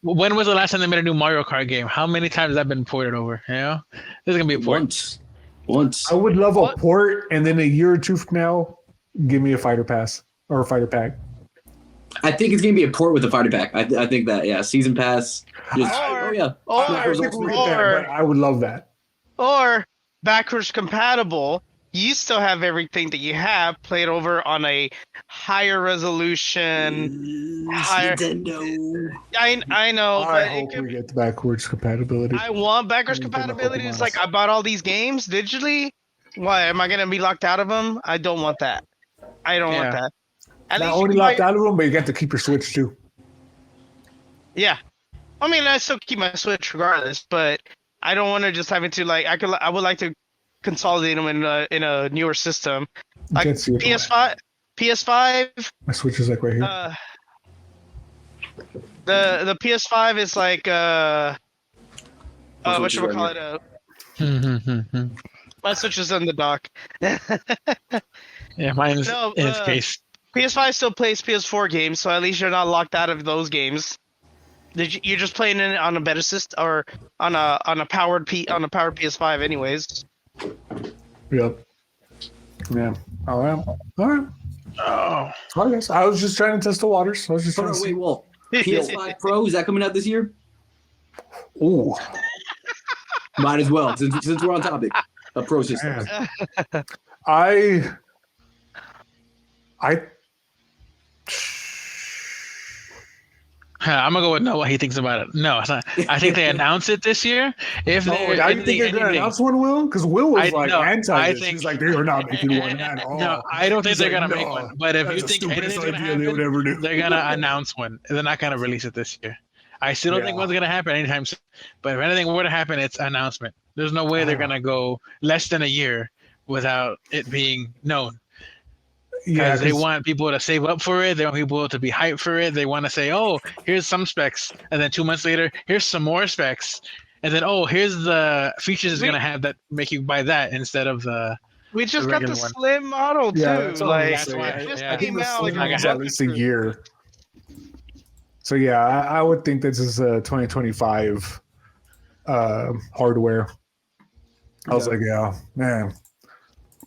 When was the last time they made a new Mario Kart game? How many times has that been ported over? This is going to be a port. Once. I would love a port, and then a year or two from now, give me a fighter pass or a fighter pack. I think it's going to be a port with a fighter pack. I think that, season pass. I would love that. Or backwards compatible. You still have everything that you have played over on a higher resolution. Nintendo. I know. I hope we get the backwards compatibility. I want backwards compatibility. It's like I bought all these games digitally. Why am I going to be locked out of them? I don't want that. I don't want that. Not only locked out of them, but you get to keep your Switch too. Yeah. I mean, I still keep my Switch regardless, but I don't want to just having to I would like to consolidate them in a newer system, like PS5. My Switch is like right here. The PS5 is like what should we call it? My Switch is in the dock. Yeah, mine is in its case. PS5 still plays PS4 games, so at least you're not locked out of those games. You're just playing it on a better system or on a powered PS5, anyways. Yep. Yeah. All right. Oh, I guess I was just trying to test the waters. I was just trying to see. Well, PS5 Pro, is that coming out this year? Ooh. Might as well, since we're on topic of Pro systems. I'm gonna go with no. What he thinks about it? No, it's not. I think they announce it this year. I think they're gonna announce one. Will, because Will was anti. He's like, they are not making one at all. No, I don't think they're gonna make one. But if you think anything's gonna happen, they're gonna announce one. They're not gonna release it this year. I still don't think one's gonna happen anytime soon. But if anything were to happen, it's announcement. There's no way they're gonna go less than a year without it being known. Yeah, they want people to save up for it. They want people to be hyped for it. They want to say, "Oh, here's some specs," and then 2 months later, here's some more specs, and then here's the features it's gonna have that make you buy that instead of the. We just got the slim model too. That's why I think the slim is at least a year. So yeah, I would think this is a 2025 hardware. I was like, yeah, man.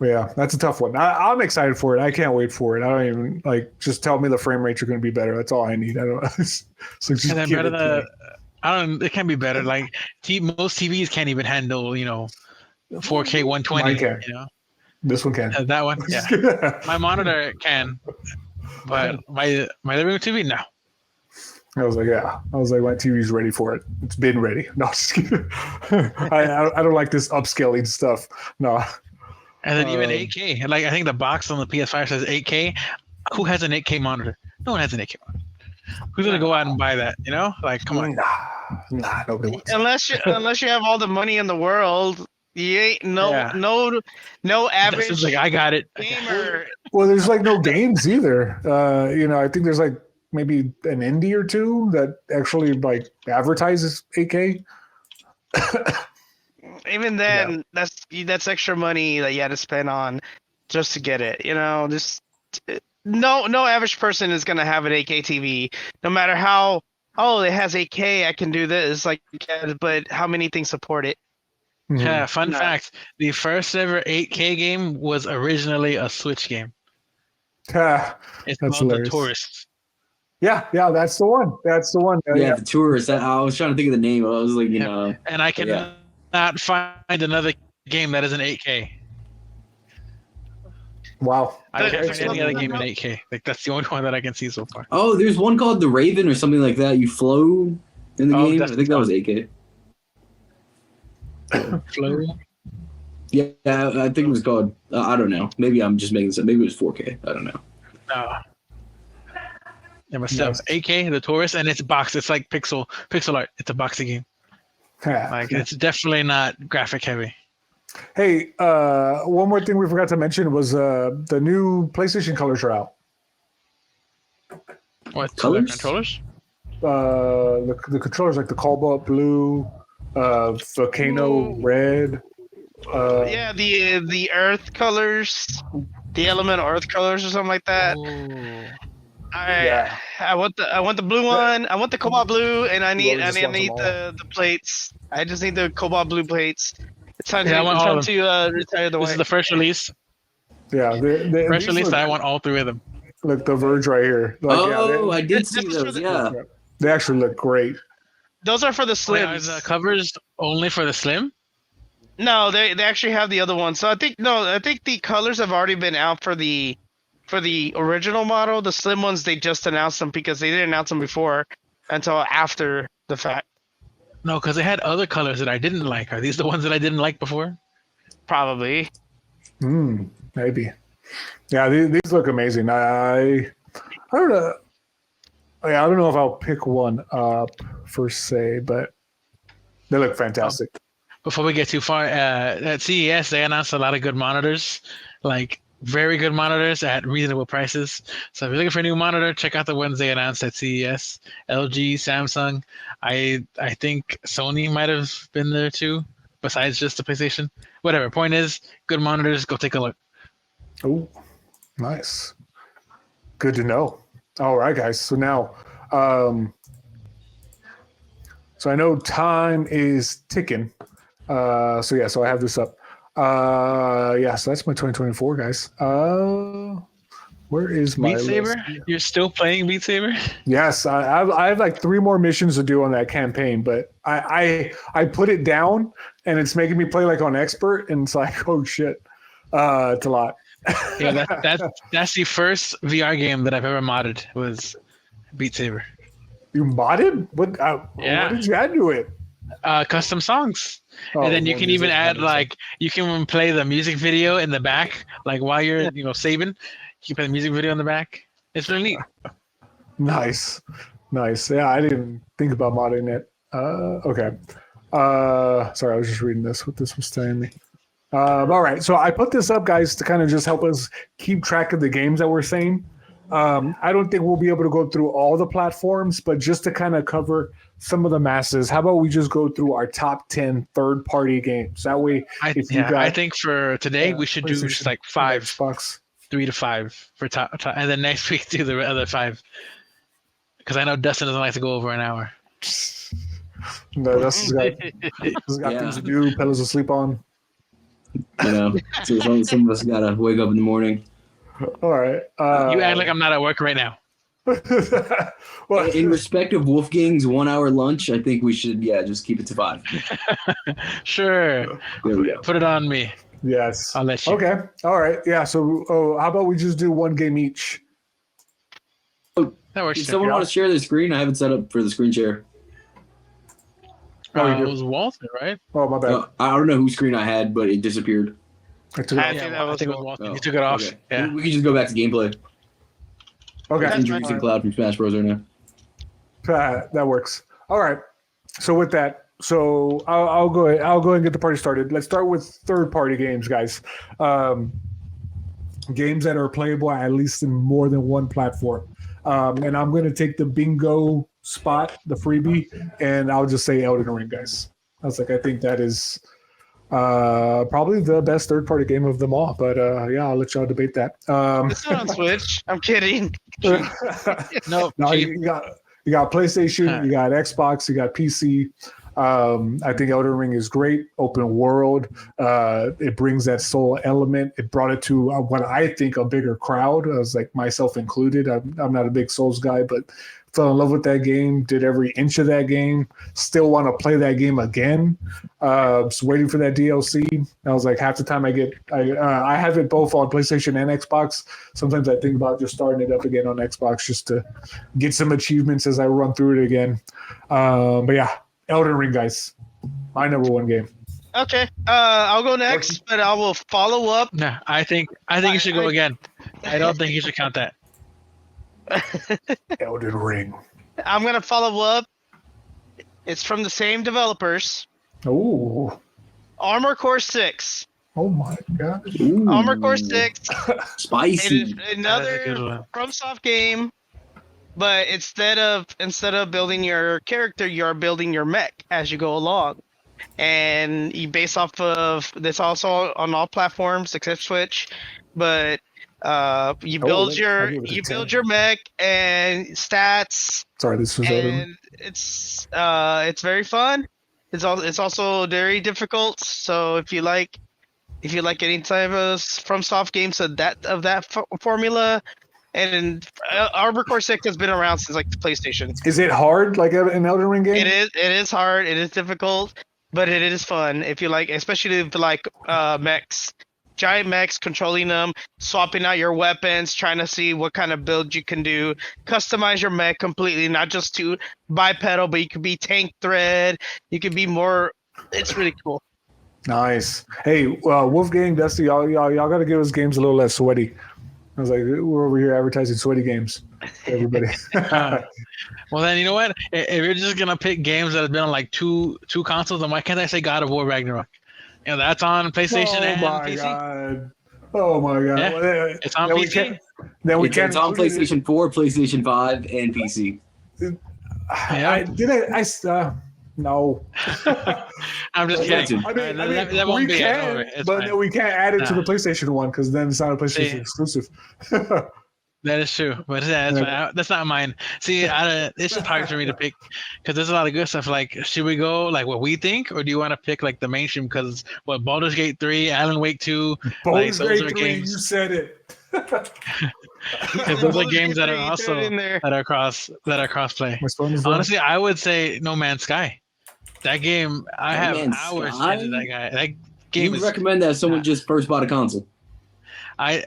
Yeah, that's a tough one. I'm excited for it. I can't wait for it. I don't even just tell me the frame rates are going to be better. That's all I need. I don't. So just it can be better. Like most TVs can't even handle 4K 120. Mine can. You know, This one can. that one. Yeah, my monitor can, but my living room TV no. I was like, yeah. I was like, my TV's ready for it. It's been ready. No, just kidding. I don't like this upscaling stuff. No. And then even 8K. Like I think the box on the PS5 says 8K. Who has an 8K monitor? No one has an 8K monitor. Who's gonna go out and buy that? You know, like come on. Nah, nobody wants. Unless you have all the money in the world, you ain't no average. This is like I got it. Gamer. Well, there's like no games either. I think there's like maybe an indie or two that actually like advertises 8K. Even then, that's extra money that you had to spend on just to get it. You know, just no average person is gonna have an 8K TV, no matter how. Oh, it has 8K. I can do this. Like, but how many things support it? Mm-hmm. Yeah, fun fact: the first ever 8K game was originally a Switch game. It's that's called hilarious. The Tourist. Yeah, that's the one. That's the one. Yeah, The Tourist. I was trying to think of the name. I was like, And I cannot find another game that is an 8K. Wow. I can't find any other game in 8K. Like that's the only one that I can see so far. Oh, there's one called The Raven or something like that. You flow in the game. I think that was 8K. Flow. Yeah, I think it was called. I don't know. Maybe I'm just making this up. Maybe it was 4K. I don't know. No. Yeah, but still, 8K, The Tourist, and it's boxed. It's like pixel art. It's a boxy game. Like it's definitely not graphic heavy. Hey, one more thing we forgot to mention was the new PlayStation colors are out. What colors? Controllers? The controllers like the Cobalt Blue, Volcano Red. Yeah, the Earth colors, the elemental Earth colors or something like that. I want the blue one. I want the cobalt blue, and I need the plates. I just need the cobalt blue plates. It's time to retire the white. This is the first release. Yeah, first release. I want all three of them. Look, the Verge right here. Like, I did see those. Yeah, they actually look great. Those are for the slims. Are the covers only for the slim? No, they actually have the other one. So I think the colors have already been out for the original model. The slim ones, they just announced them because they didn't announce them before until after the fact. No, because they had other colors that I didn't like. Are these the ones that I didn't like before? Probably. Maybe. Yeah, these look amazing. I don't know. Yeah, I don't know if I'll pick one up per se, but they look fantastic. Before we get too far, at CES they announced a lot of good monitors, like very good monitors at reasonable prices. So if you're looking for a new monitor, check out the ones they announced at CES. LG, Samsung. I think Sony might have been there too, besides just the PlayStation. Whatever. Point is, good monitors. Go take a look. Oh, nice. Good to know. All right, guys. So now, so I know time is ticking. So I have this up. So that's my 2024, guys. Where is my Beat Saber? list? You're still playing Beat Saber? Yes, I have like 3 more missions to do on that campaign, but I put it down and it's making me play like on expert, and it's like, oh shit, it's a lot. Yeah, that's the first VR game that I've ever modded was Beat Saber. You modded? What did you add to it? Custom songs. And then you can even add you can play the music video in the back, like while you're saving. You can play the music video in the back. It's really neat. Nice. Yeah, I didn't think about modding it. Okay. Sorry, I was just reading what this was telling me. All right, so I put this up, guys, to kind of just help us keep track of the games that we're saying. I don't think we'll be able to go through all the platforms, but just to kind of cover some of the masses, how about we just go through our top 10 third-party games? That way, I think for today we should do just like 5, Xbox. 3 to 5 for top, and then next week do the other 5. Because I know Dustin doesn't like to go over an hour. No, Dustin's got things to do, pillows to sleep on. So some of us gotta wake up in the morning. All right. You act like I'm not at work right now. Well, In respect of Wolfgang's 1 hour lunch, I think we should just keep it to 5. Sure. There we go. Put it on me. yes. I'll let you. Okay. All right. Yeah. So, how about we just do one game each? That works. Does someone want to share their screen? I haven't set up for the screen share. It was Walter, right? Oh, my bad. I don't know whose screen I had, but it disappeared. I took it I off. think that was I think it was Walter. Oh, You took it off. Okay. Yeah. We can just go back to gameplay. Okay. Introducing Cloud from Smash Bros. Right now. That works. All right. So with that, I'll go ahead. I'll go ahead and get the party started. Let's start with third-party games, guys. Games that are playable at least in more than one platform. And I'm going to take the bingo spot, the freebie, and I'll just say Elden Ring, guys. I think that is probably the best third-party game of them all. But yeah, I'll let y'all debate that. It's not on Switch. I'm kidding. No, you got PlayStation, you got Xbox, you got PC. I think Elden Ring is great. Open world. It brings that soul element. It brought it to what I think a bigger crowd. I was like myself included. I'm not a big Souls guy, but fell in love with that game. Did every inch of that game. Still want to play that game again. Just waiting for that DLC. I was like half the time I have it both on PlayStation and Xbox. Sometimes I think about just starting it up again on Xbox just to get some achievements as I run through it again. But yeah. Elden Ring, guys. My number one game. Okay. I'll go next, but I will follow up. No, I think you should go again. I don't think you should count that. Elden Ring. I'm gonna follow up. It's from the same developers. Oh. Armor Core 6. Oh my gosh. Ooh. Armor Core 6. Spicy. It is another FromSoft game, but instead of building your character, you're building your mech as you go along. And you base off of this also on all platforms except Switch, but you build your mech and stats. Sorry, this was and it's very fun. It's also very difficult. So if you like any type of FromSoft games of that formula, and Armor Core 6 has been around since like the PlayStation. Is it hard like an Elden Ring game? It is hard. It is difficult, but it is fun if you like, especially if you like mechs. Giant mechs, controlling them, swapping out your weapons, trying to see what kind of build you can do. Customize your mech completely, not just to bipedal, but you could be tank thread. You could be more. It's really cool. Nice. Hey, Wolfgang, Dusty, y'all got to give us games a little less sweaty. I was like, we're over here advertising sweaty games. Everybody. Well, then you know what? If you're just gonna pick games that have been on like two consoles, then why can't I say God of War Ragnarok? You know, that's on PlayStation and PC. God. Oh my God! Yeah, well, it's on PC. It's on PlayStation 4, PlayStation 5, and PC. No. I'm just kidding. That won't be but we can't add it to the PlayStation one because then it's not a PlayStation exclusive. That is true, but that's not mine. See, it's just hard for me to pick because there's a lot of good stuff. Like, should we go like what we think, or do you want to pick like the mainstream? Because Baldur's Gate 3, Alan Wake 2, Baldur's Gate 3, games. You said it. Because those are games that are also that are cross-play. Honestly, I would say No Man's Sky. That game, I have hours into that guy. That game. You recommend that someone just first bought a console? I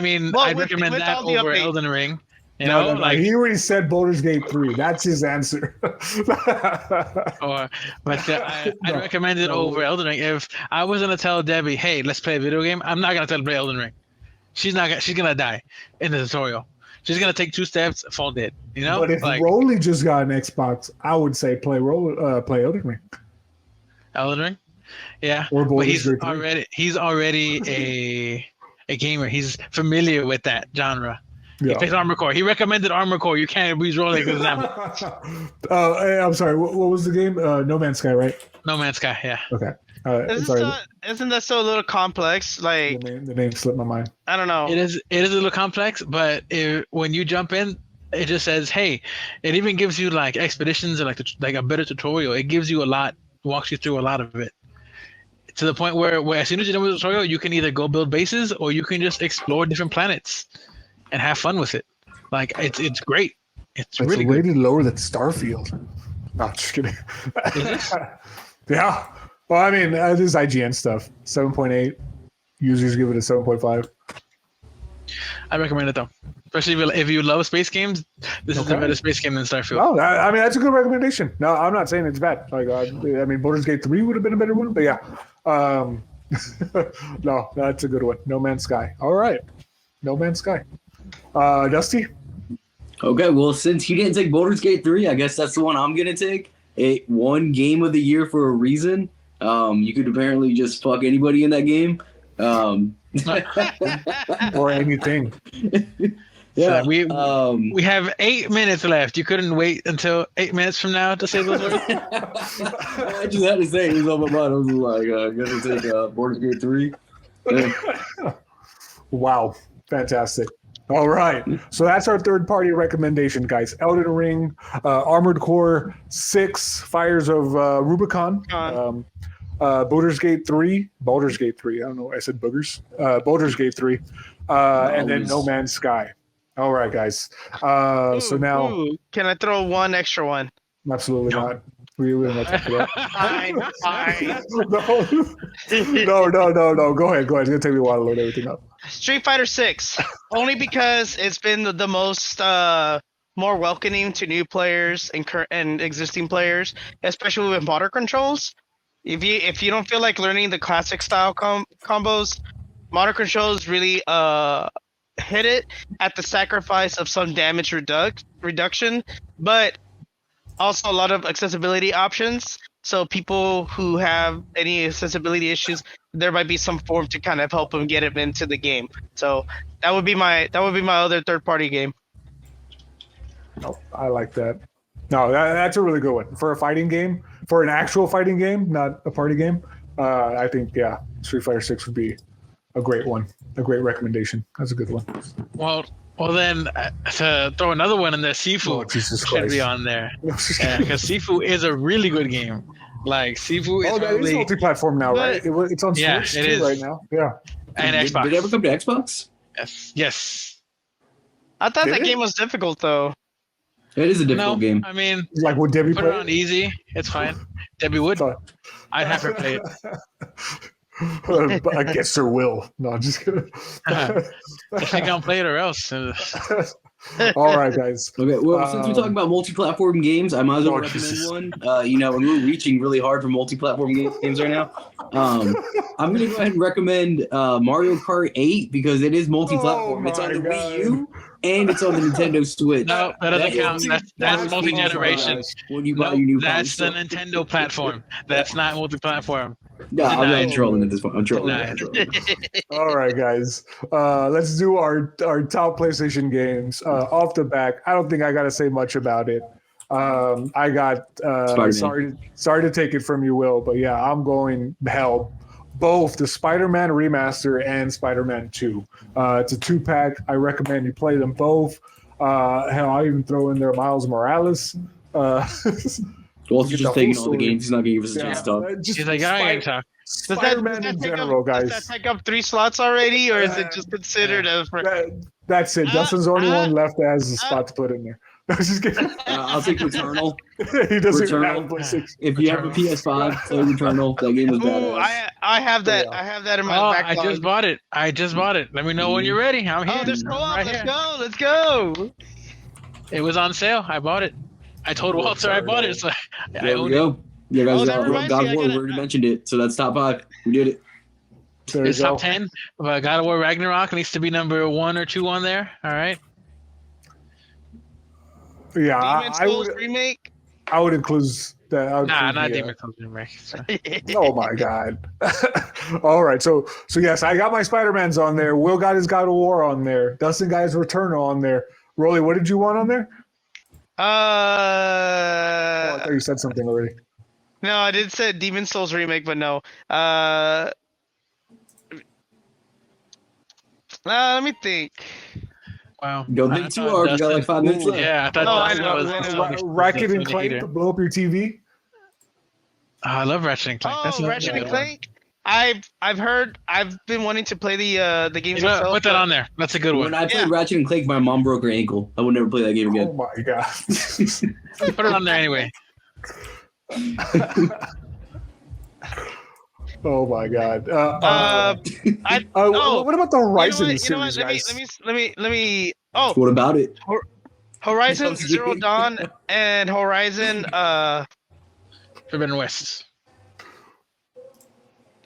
mean, I'd recommend that over Elden Ring. You know, he already said Baldur's Gate 3. That's his answer. I'd recommend it over Elden Ring. If I was gonna tell Debbie, "Hey, let's play a video game," I'm not gonna tell her to play Elden Ring. She's gonna die in the tutorial. She's gonna take 2 steps, fall dead. You know. But if Rolly just got an Xbox, I would say play Elden Ring. Elden Ring, yeah. But he's already a gamer. He's familiar with that genre. Yeah. He plays Armor Core. He recommended Armor Core. You can't abuse Rolling because I'm sorry. What was the game? No Man's Sky, right? No Man's Sky. Yeah. Okay. Isn't that so a little complex? Like the name slipped my mind. I don't know. It is a little complex, but when you jump in, it just says, "Hey." It even gives you like expeditions and like a better tutorial. It gives you a lot, walks you through a lot of it. To the point where as soon as you're done with the tutorial, you can either go build bases or you can just explore different planets and have fun with it. Like it's great. It's It's really rated good. lower than Starfield. No, just kidding. Yeah. Well, I mean, this is IGN stuff. 7.8. Users give it a 7.5. I recommend it though, especially if you love space games. This is a better space game than Starfield. No, I mean that's a good recommendation. No, I'm not saying it's bad. Like, I mean, Baldur's Gate 3 would have been a better one, but yeah. No, that's a good one. No Man's Sky. All right, No Man's Sky. Dusty. Okay, well, since he didn't take Baldur's Gate 3, I guess that's the one I'm gonna take. It won Game of the Year for a reason. You could apparently just fuck anybody in that game. Or anything. Yeah, so we have 8 minutes left. You couldn't wait until 8 minutes from now to say those words. I just had to say it was on my mind. I was like, I'm gonna take Baldur's Gate 3. Yeah. Wow, fantastic. All right, so that's our third-party recommendation, guys. Elden Ring, Armored Core 6, Fires of Rubicon, Baldur's Gate 3. I don't know. I said boogers. Baldur's Gate 3, and then No Man's Sky. All right, guys. So now, can I throw one extra one? Absolutely not. We don't have time for that. Fine. No. Go ahead. It's gonna take me a while to load everything up. Street Fighter 6, only because it's been the most more welcoming to new players and existing players, especially with motor controls. If you don't feel like learning the classic style combos, motor controls really hit it at the sacrifice of some damage reduction, but also a lot of accessibility options. So people who have any accessibility issues, there might be some form to kind of help them get them into the game. So that would be my other third party game. Oh, I like that. No, that's a really good one for a fighting game, for an actual fighting game, not a party game. I think Street Fighter 6 would be a great one, a great recommendation. That's a good one. Well, then to throw another one in there, Sifu should be on there. Because Sifu is a really good game. Like Sifu is that is multi-platform now, right? It's on Switch too right now. Yeah. And Xbox. Did it ever come to Xbox? Yes. I thought that game was difficult though. It is a difficult game. I mean, like would Debbie put play it on easy? It's fine. Debbie would. I'd have her play it. I guess there will. No, I'm just kidding. If they can't play it or else. All right, guys. Okay, well, since we're talking about multi-platform games, I might as well recommend one. We're reaching really hard for multi-platform games right now. I'm going to go ahead and recommend Mario Kart 8 because it is multi-platform. It's on the Wii U and it's on the Nintendo Switch. No, that doesn't count. That's multi-generation. When you buy your new that's the Nintendo platform. That's not multi-platform. No, I'm trolling at this point. I'm trolling. All right, guys. Let's do our top PlayStation games. Off the back, I don't think I got to say much about it. I got sorry to take it from you, Will, but yeah, I'm going both the Spider-Man remaster and Spider-Man 2. It's a 2-pack. I recommend you play them both. Hell, I'll even throw in there Miles Morales. Well, he's just taking all the games. He's not going to give us a chance to talk. He's like, I ain't talk. Spider-Man in general, guys. Does that take up 3 slots already, or is it just considered That's it. Dustin's the only one left that has a spot to put in there. No, just kidding. I'll take Returnal. He doesn't Returnal. If you have a PS5, play Returnal. That game is badass. I have that. I have that in my backlog. I just bought it. Let me know when you're ready. I'm here. Let's go. It was on sale. I bought it. I told Walter I bought it. So there we go. Yeah, guys, God of War, we already mentioned it. So that's top 5. We did it. It's top 10. God of War Ragnarok needs to be number 1 or 2 on there. All right. Yeah, Demon's Souls remake. I would include that. Not Demon's Souls remake. Oh my god! All right, so yes, I got my Spider-Mans on there. Will got his God of War on there. Dustin got his Returnal on there. Rolly, what did you want on there? I thought you said something already. No, I did say Demon's Souls remake, but no. Let me think. Wow. Don't think too hard. You got like 5 minutes left. Yeah, I thought Ratchet and Clank to blow up your TV. Oh, I love Ratchet and Clank. Ratchet and Clank. I've been wanting to play the games myself. Put that on there. That's a good one. When I played Ratchet and Clank, my mom broke her ankle. I would never play that game again. Oh my god! Put it on there anyway. Oh my god! Oh, what about the Horizon you know what? series, Let guys? me. Oh, What about it? Horizon Zero Dawn and Horizon. Forbidden West.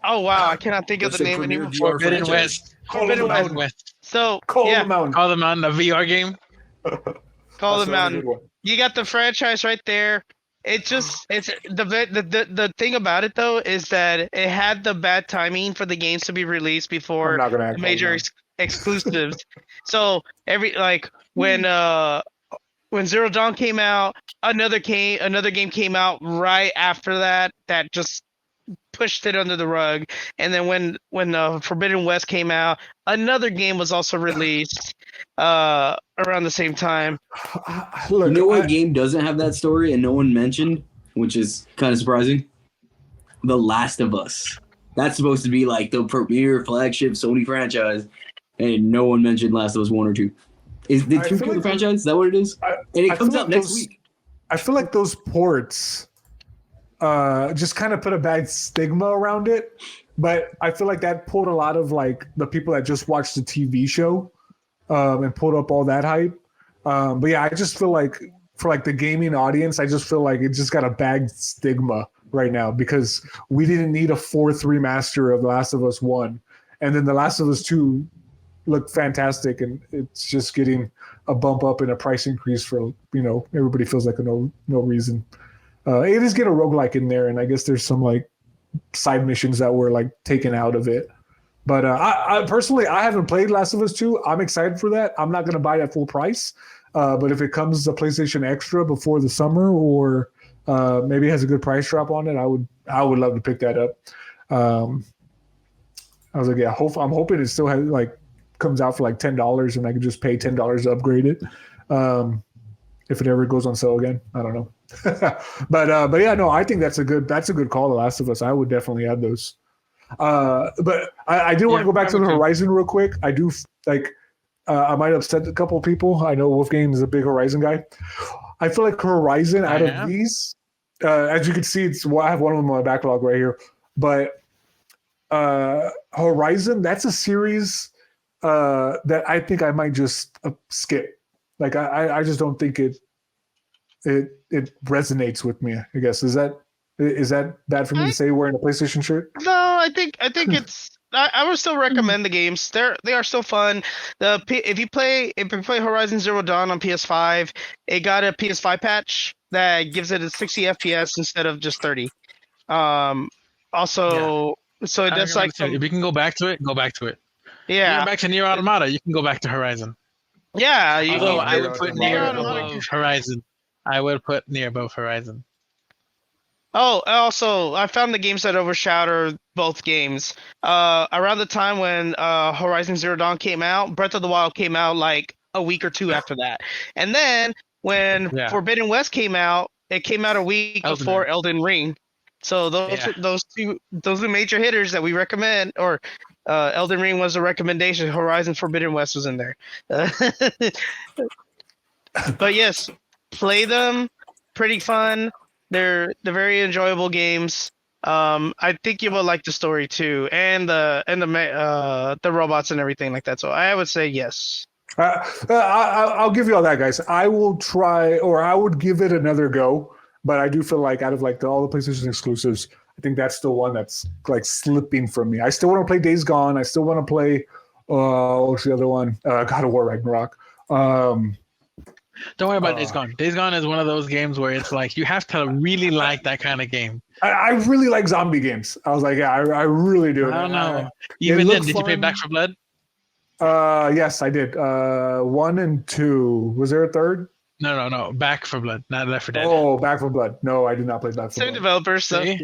Oh wow, I cannot think of That's the a name premier anymore. VR Forbidden franchise. West. Forbidden Forbidden West. West. So Call yeah, the Mountain. Call them on a VR game. Call That's the another Mountain. good one. You got the franchise right there. It's the thing about it though is that it had the bad timing for the games to be released I'm before not gonna act the major exclusives. So when Zero Dawn came out, another game came out right after that just pushed it under the rug. And then when Forbidden West came out, another game was also released around the same time. Look, You know what game doesn't have that story and no one mentioned, which is kind of surprising? The Last of Us. That's supposed to be like the premier flagship Sony franchise, and no one mentioned Last of Us 1 or 2. Did 2 kill the franchise? Is that what it is? And it comes out next week. I feel like those ports just kind of put a bad stigma around it. But I feel like that pulled a lot of like the people that just watched the TV show and pulled up all that hype. But yeah, I just feel like for like the gaming audience, I just feel like it just got a bad stigma right now because we didn't need a 4th remaster of The Last of Us 1. And then The Last of Us 2 looked fantastic, and it's just getting a bump up and a price increase for, everybody feels like no reason. It is getting a roguelike in there, and I guess there's some like side missions that were like taken out of it. But I personally, I haven't played Last of Us 2. I'm excited for that. I'm not going to buy it at full price. But if it comes to PlayStation Extra before the summer, or maybe it has a good price drop on it, I would love to pick that up. I was like, yeah, I'm hoping it still has like comes out for like $10 and I can just pay $10 to upgrade it. If it ever goes on sale again, I don't know. but yeah, no, I think that's a good call. The Last of Us, I would definitely add those. But I do want to go back to the Horizon real quick. I do like. I might upset a couple of people. I know Wolfgang is a big Horizon guy. I feel like Horizon out of these, as you can see, I have one of them on my backlog right here. But Horizon, that's a series that I think I might just skip. Like I just don't think it resonates with me. I guess is that bad for me to say wearing a PlayStation shirt? No, I think it's. I would still recommend the games. They are still fun. If you play Horizon Zero Dawn on PS5, it got a PS5 patch that gives it a 60 FPS instead of just 30. So it does like if you can go back to it, go back to it. Yeah, go back to Nier Automata. You can go back to Horizon. Yeah, although I would put Nier above Horizon. I would put Nier above Horizon. Oh, also, I found the games that overshadow both games. Around the time when Horizon Zero Dawn came out, Breath of the Wild came out like a week or two after that. And then when Forbidden West came out, it came out a week before Elden Ring. So those two major hitters that we recommend, or Elden Ring was a recommendation. Horizon Forbidden West was in there. But yes, play them. Pretty fun. They're very enjoyable games. I think you will like the story too, and the robots and everything like that. So I would say yes. I'll give you all that, guys. I will try, or I would give it another go. But I do feel like out of like all the PlayStation exclusives, I think that's the one that's like slipping from me. I still want to play Days Gone. I still want to play what's the other one? God of War Ragnarok. Don't worry about Days Gone. Days Gone is one of those games where it's like you have to really like that kind of game. I really like zombie games. I was like, yeah, I really do. I don't know. Even then, did you play Back 4 Blood? Yes, I did. 1 and 2. Was there a third? No. Back 4 Blood, not Left 4 Dead. Oh, Back 4 Blood. No, I did not play Back 4 Blood. Same developers, so. It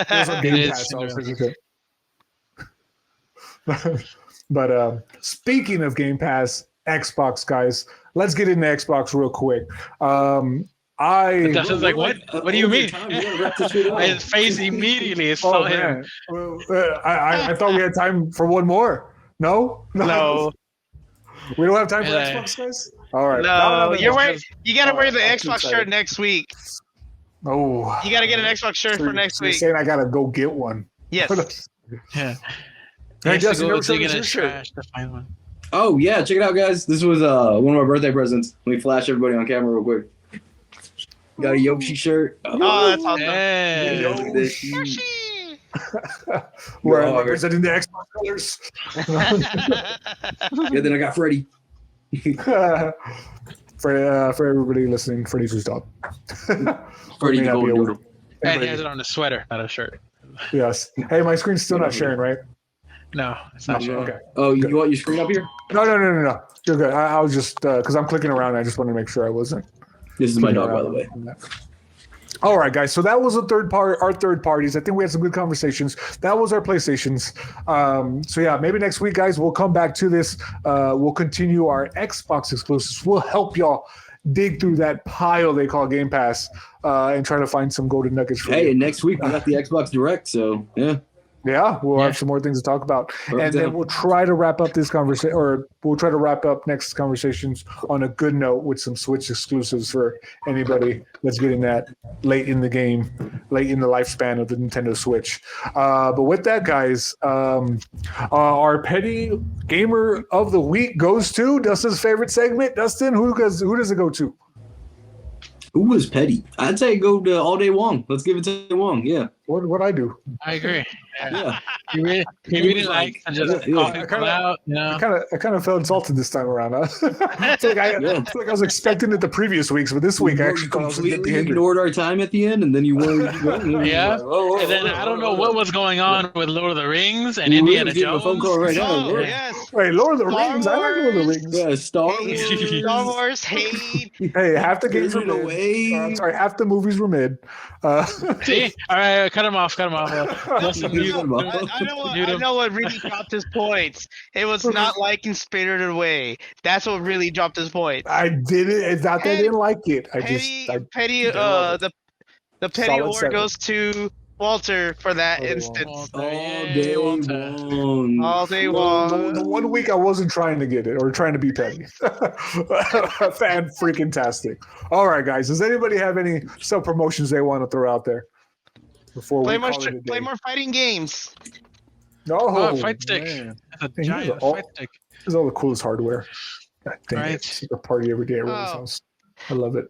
was on Game Pass. So I was okay. But speaking of Game Pass, Xbox guys, let's get into Xbox real quick. Dustin's like, what? What do you mean? His face immediately is oh man, I thought we had time for one more. No, No. We don't have time for Xbox, guys. All right. No, you're wearing. You gotta wear the Xbox shirt next week. Oh. You gotta get an Xbox shirt for next week. You're saying I gotta go get one? Yes. Yeah. Hey, Justin, go dig in his trash to find one. Oh yeah, check it out, guys. This was one of our birthday presents. Let me flash everybody on camera real quick. Got a Yoshi shirt. Oh, that's awesome. Hey. Yoshi. We're representing the Xbox colors. Yeah, then I got Freddy. For everybody listening, Freddy's whose dog. Freddy the Golden Doodle. And he has it on a sweater, not a shirt. Yes. Hey, my screen's still not sharing, right? No, it's not sharing. Okay. Oh, you want your screen up here? No. You're good. I was just because I'm clicking around. I just wanted to make sure I wasn't. This is my dog, by the way. All right, guys. So that was our third parties. I think we had some good conversations. That was our PlayStations. So yeah, maybe next week, guys, we'll come back to this. We'll continue our Xbox exclusives. We'll help y'all dig through that pile they call Game Pass and try to find some golden nuggets for you. Hey, and next week we got the Xbox Direct, so yeah. Yeah, we'll have some more things to talk about. And then we'll try to wrap up this conversation, or we'll try to wrap up next conversations on a good note with some Switch exclusives for anybody that's getting that late in the game, late in the lifespan of the Nintendo Switch. But with that, guys, our Petty Gamer of the Week goes to Dustin's favorite segment. Dustin, who does it go to? Who was petty? I'd say go to AllDayWong. Let's give it to Wong. Yeah. What I do? I agree. Yeah. He really likes to just call people out. You know? I kind of felt insulted this time around. I feel like I was expecting it the previous weeks, but this week I actually completely ignored our time at the end, and then you were. Yeah. And then I don't know what was going on with Lord of the Rings and Indiana Jones. A phone call right now. Yes. Wait, Lord of the Rings. I like Lord of the Rings. Yeah, Star Wars. Hate. Hey, half the games were mid. I'm sorry, half the movies were mid. See? All right, cut him off. I know what really dropped his points. It was not liking Spirited Away. That's what really dropped his points. I did it. It's not that I didn't like it. The petty award goes to Walter for that instance. AllDayWong. The 1 week I wasn't trying to get it or trying to be petty. Fan freaking tastic. All right, guys. Does anybody have any self promotions they want to throw out there before we play more fighting games? No, fight stick. Man. That's a giant fight stick. This is all the coolest hardware. God dang right. It's a party every day at Rose's house. I love it.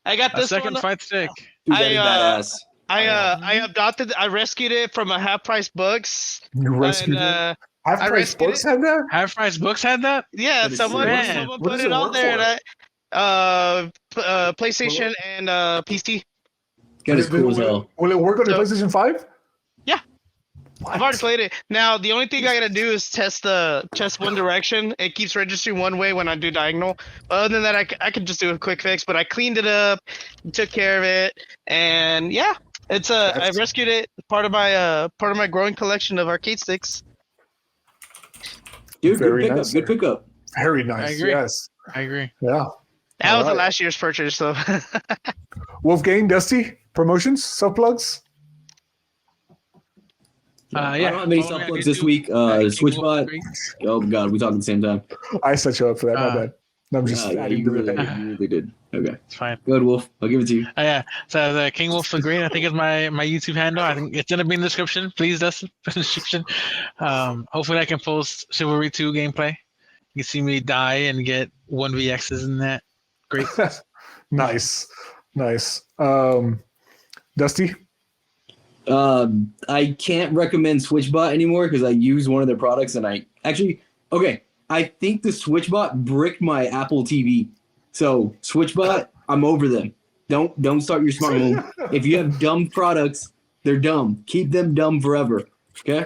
I got this second fight stick. Badass. I rescued it from a Half Price Books. You rescued it? Half Price Books had that? Half Price Books had that? Yeah, someone put it on there. PlayStation and PC. That is cool as hell. Will it work on the PlayStation 5? Yeah. What? I've already played it. Now, the only thing I gotta do is test one direction. It keeps registering one way when I do diagonal. Other than that, I could just do a quick fix. But I cleaned it up, took care of it, and yeah, it's I rescued it. Part of my growing collection of arcade sticks. Dude, good pickup. Very nice. I agree. Yes, I agree. Yeah, that was the last year's purchase. So, Wolfgang, Dusty, promotions, self plugs. I don't have any self plugs this week. SwitchBot. Oh god, we talk at the same time. I set you up for that. My bad. I'm just adding you really did. Okay, it's fine. Good, Wolf. I'll give it to you. Yeah. So the King Wolf the Green, I think is my YouTube handle. I think it's gonna be in the description. Please, Dustin, in the description. Hopefully, I can post Chivalry 2 gameplay. You can see me die and get 1vx's in that. Great. Nice. Dusty. I can't recommend SwitchBot anymore because I use one of their products and I think the SwitchBot bricked my Apple TV. So SwitchBot, I'm over them. Don't start your smart home. If you have dumb products, they're dumb. Keep them dumb forever. Okay?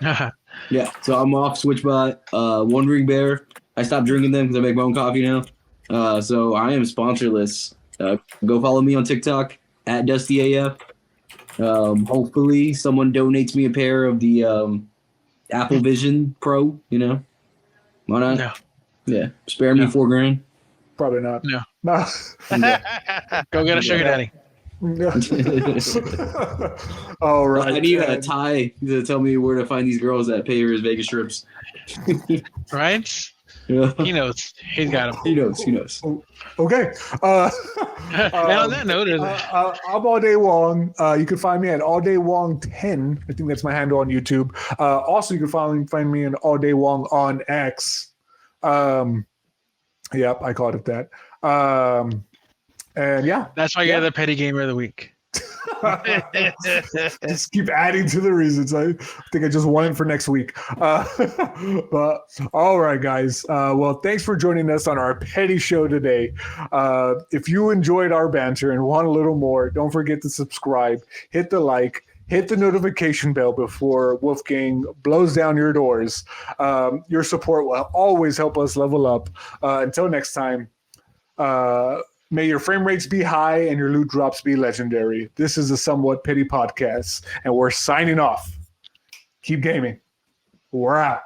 Yeah. So I'm off SwitchBot. Wandering Bear. I stopped drinking them because I make my own coffee now. So I am sponsorless. Go follow me on TikTok at DustyAF. Hopefully someone donates me a pair of the Apple Vision Pro, Why not? No. Yeah. Spare me $4,000. Probably not. No. No. Go get a sugar daddy. All right. I need a Ty to tell me where to find these girls that pay her his Vegas trips. Right? Yeah. He knows. He's got him. He knows. Okay. And on that note, I'm AllDayWong. You can find me at AllDayWong10. I think that's my handle on YouTube. Also, you can find me in AllDayWong on X. Yep, I called it that. And yeah, that's why you're the petty gamer of the week. just keep adding to the reasons. I think I just won it for next week. But all right, guys. Well, thanks for joining us on our petty show today. If you enjoyed our banter and want a little more, don't forget to subscribe, hit the like, hit the notification bell before Wolfgang blows down your doors. Your support will always help us level up. Until next time. May your frame rates be high and your loot drops be legendary. This is a Somewhat Petty podcast, and we're signing off. Keep gaming. We're out.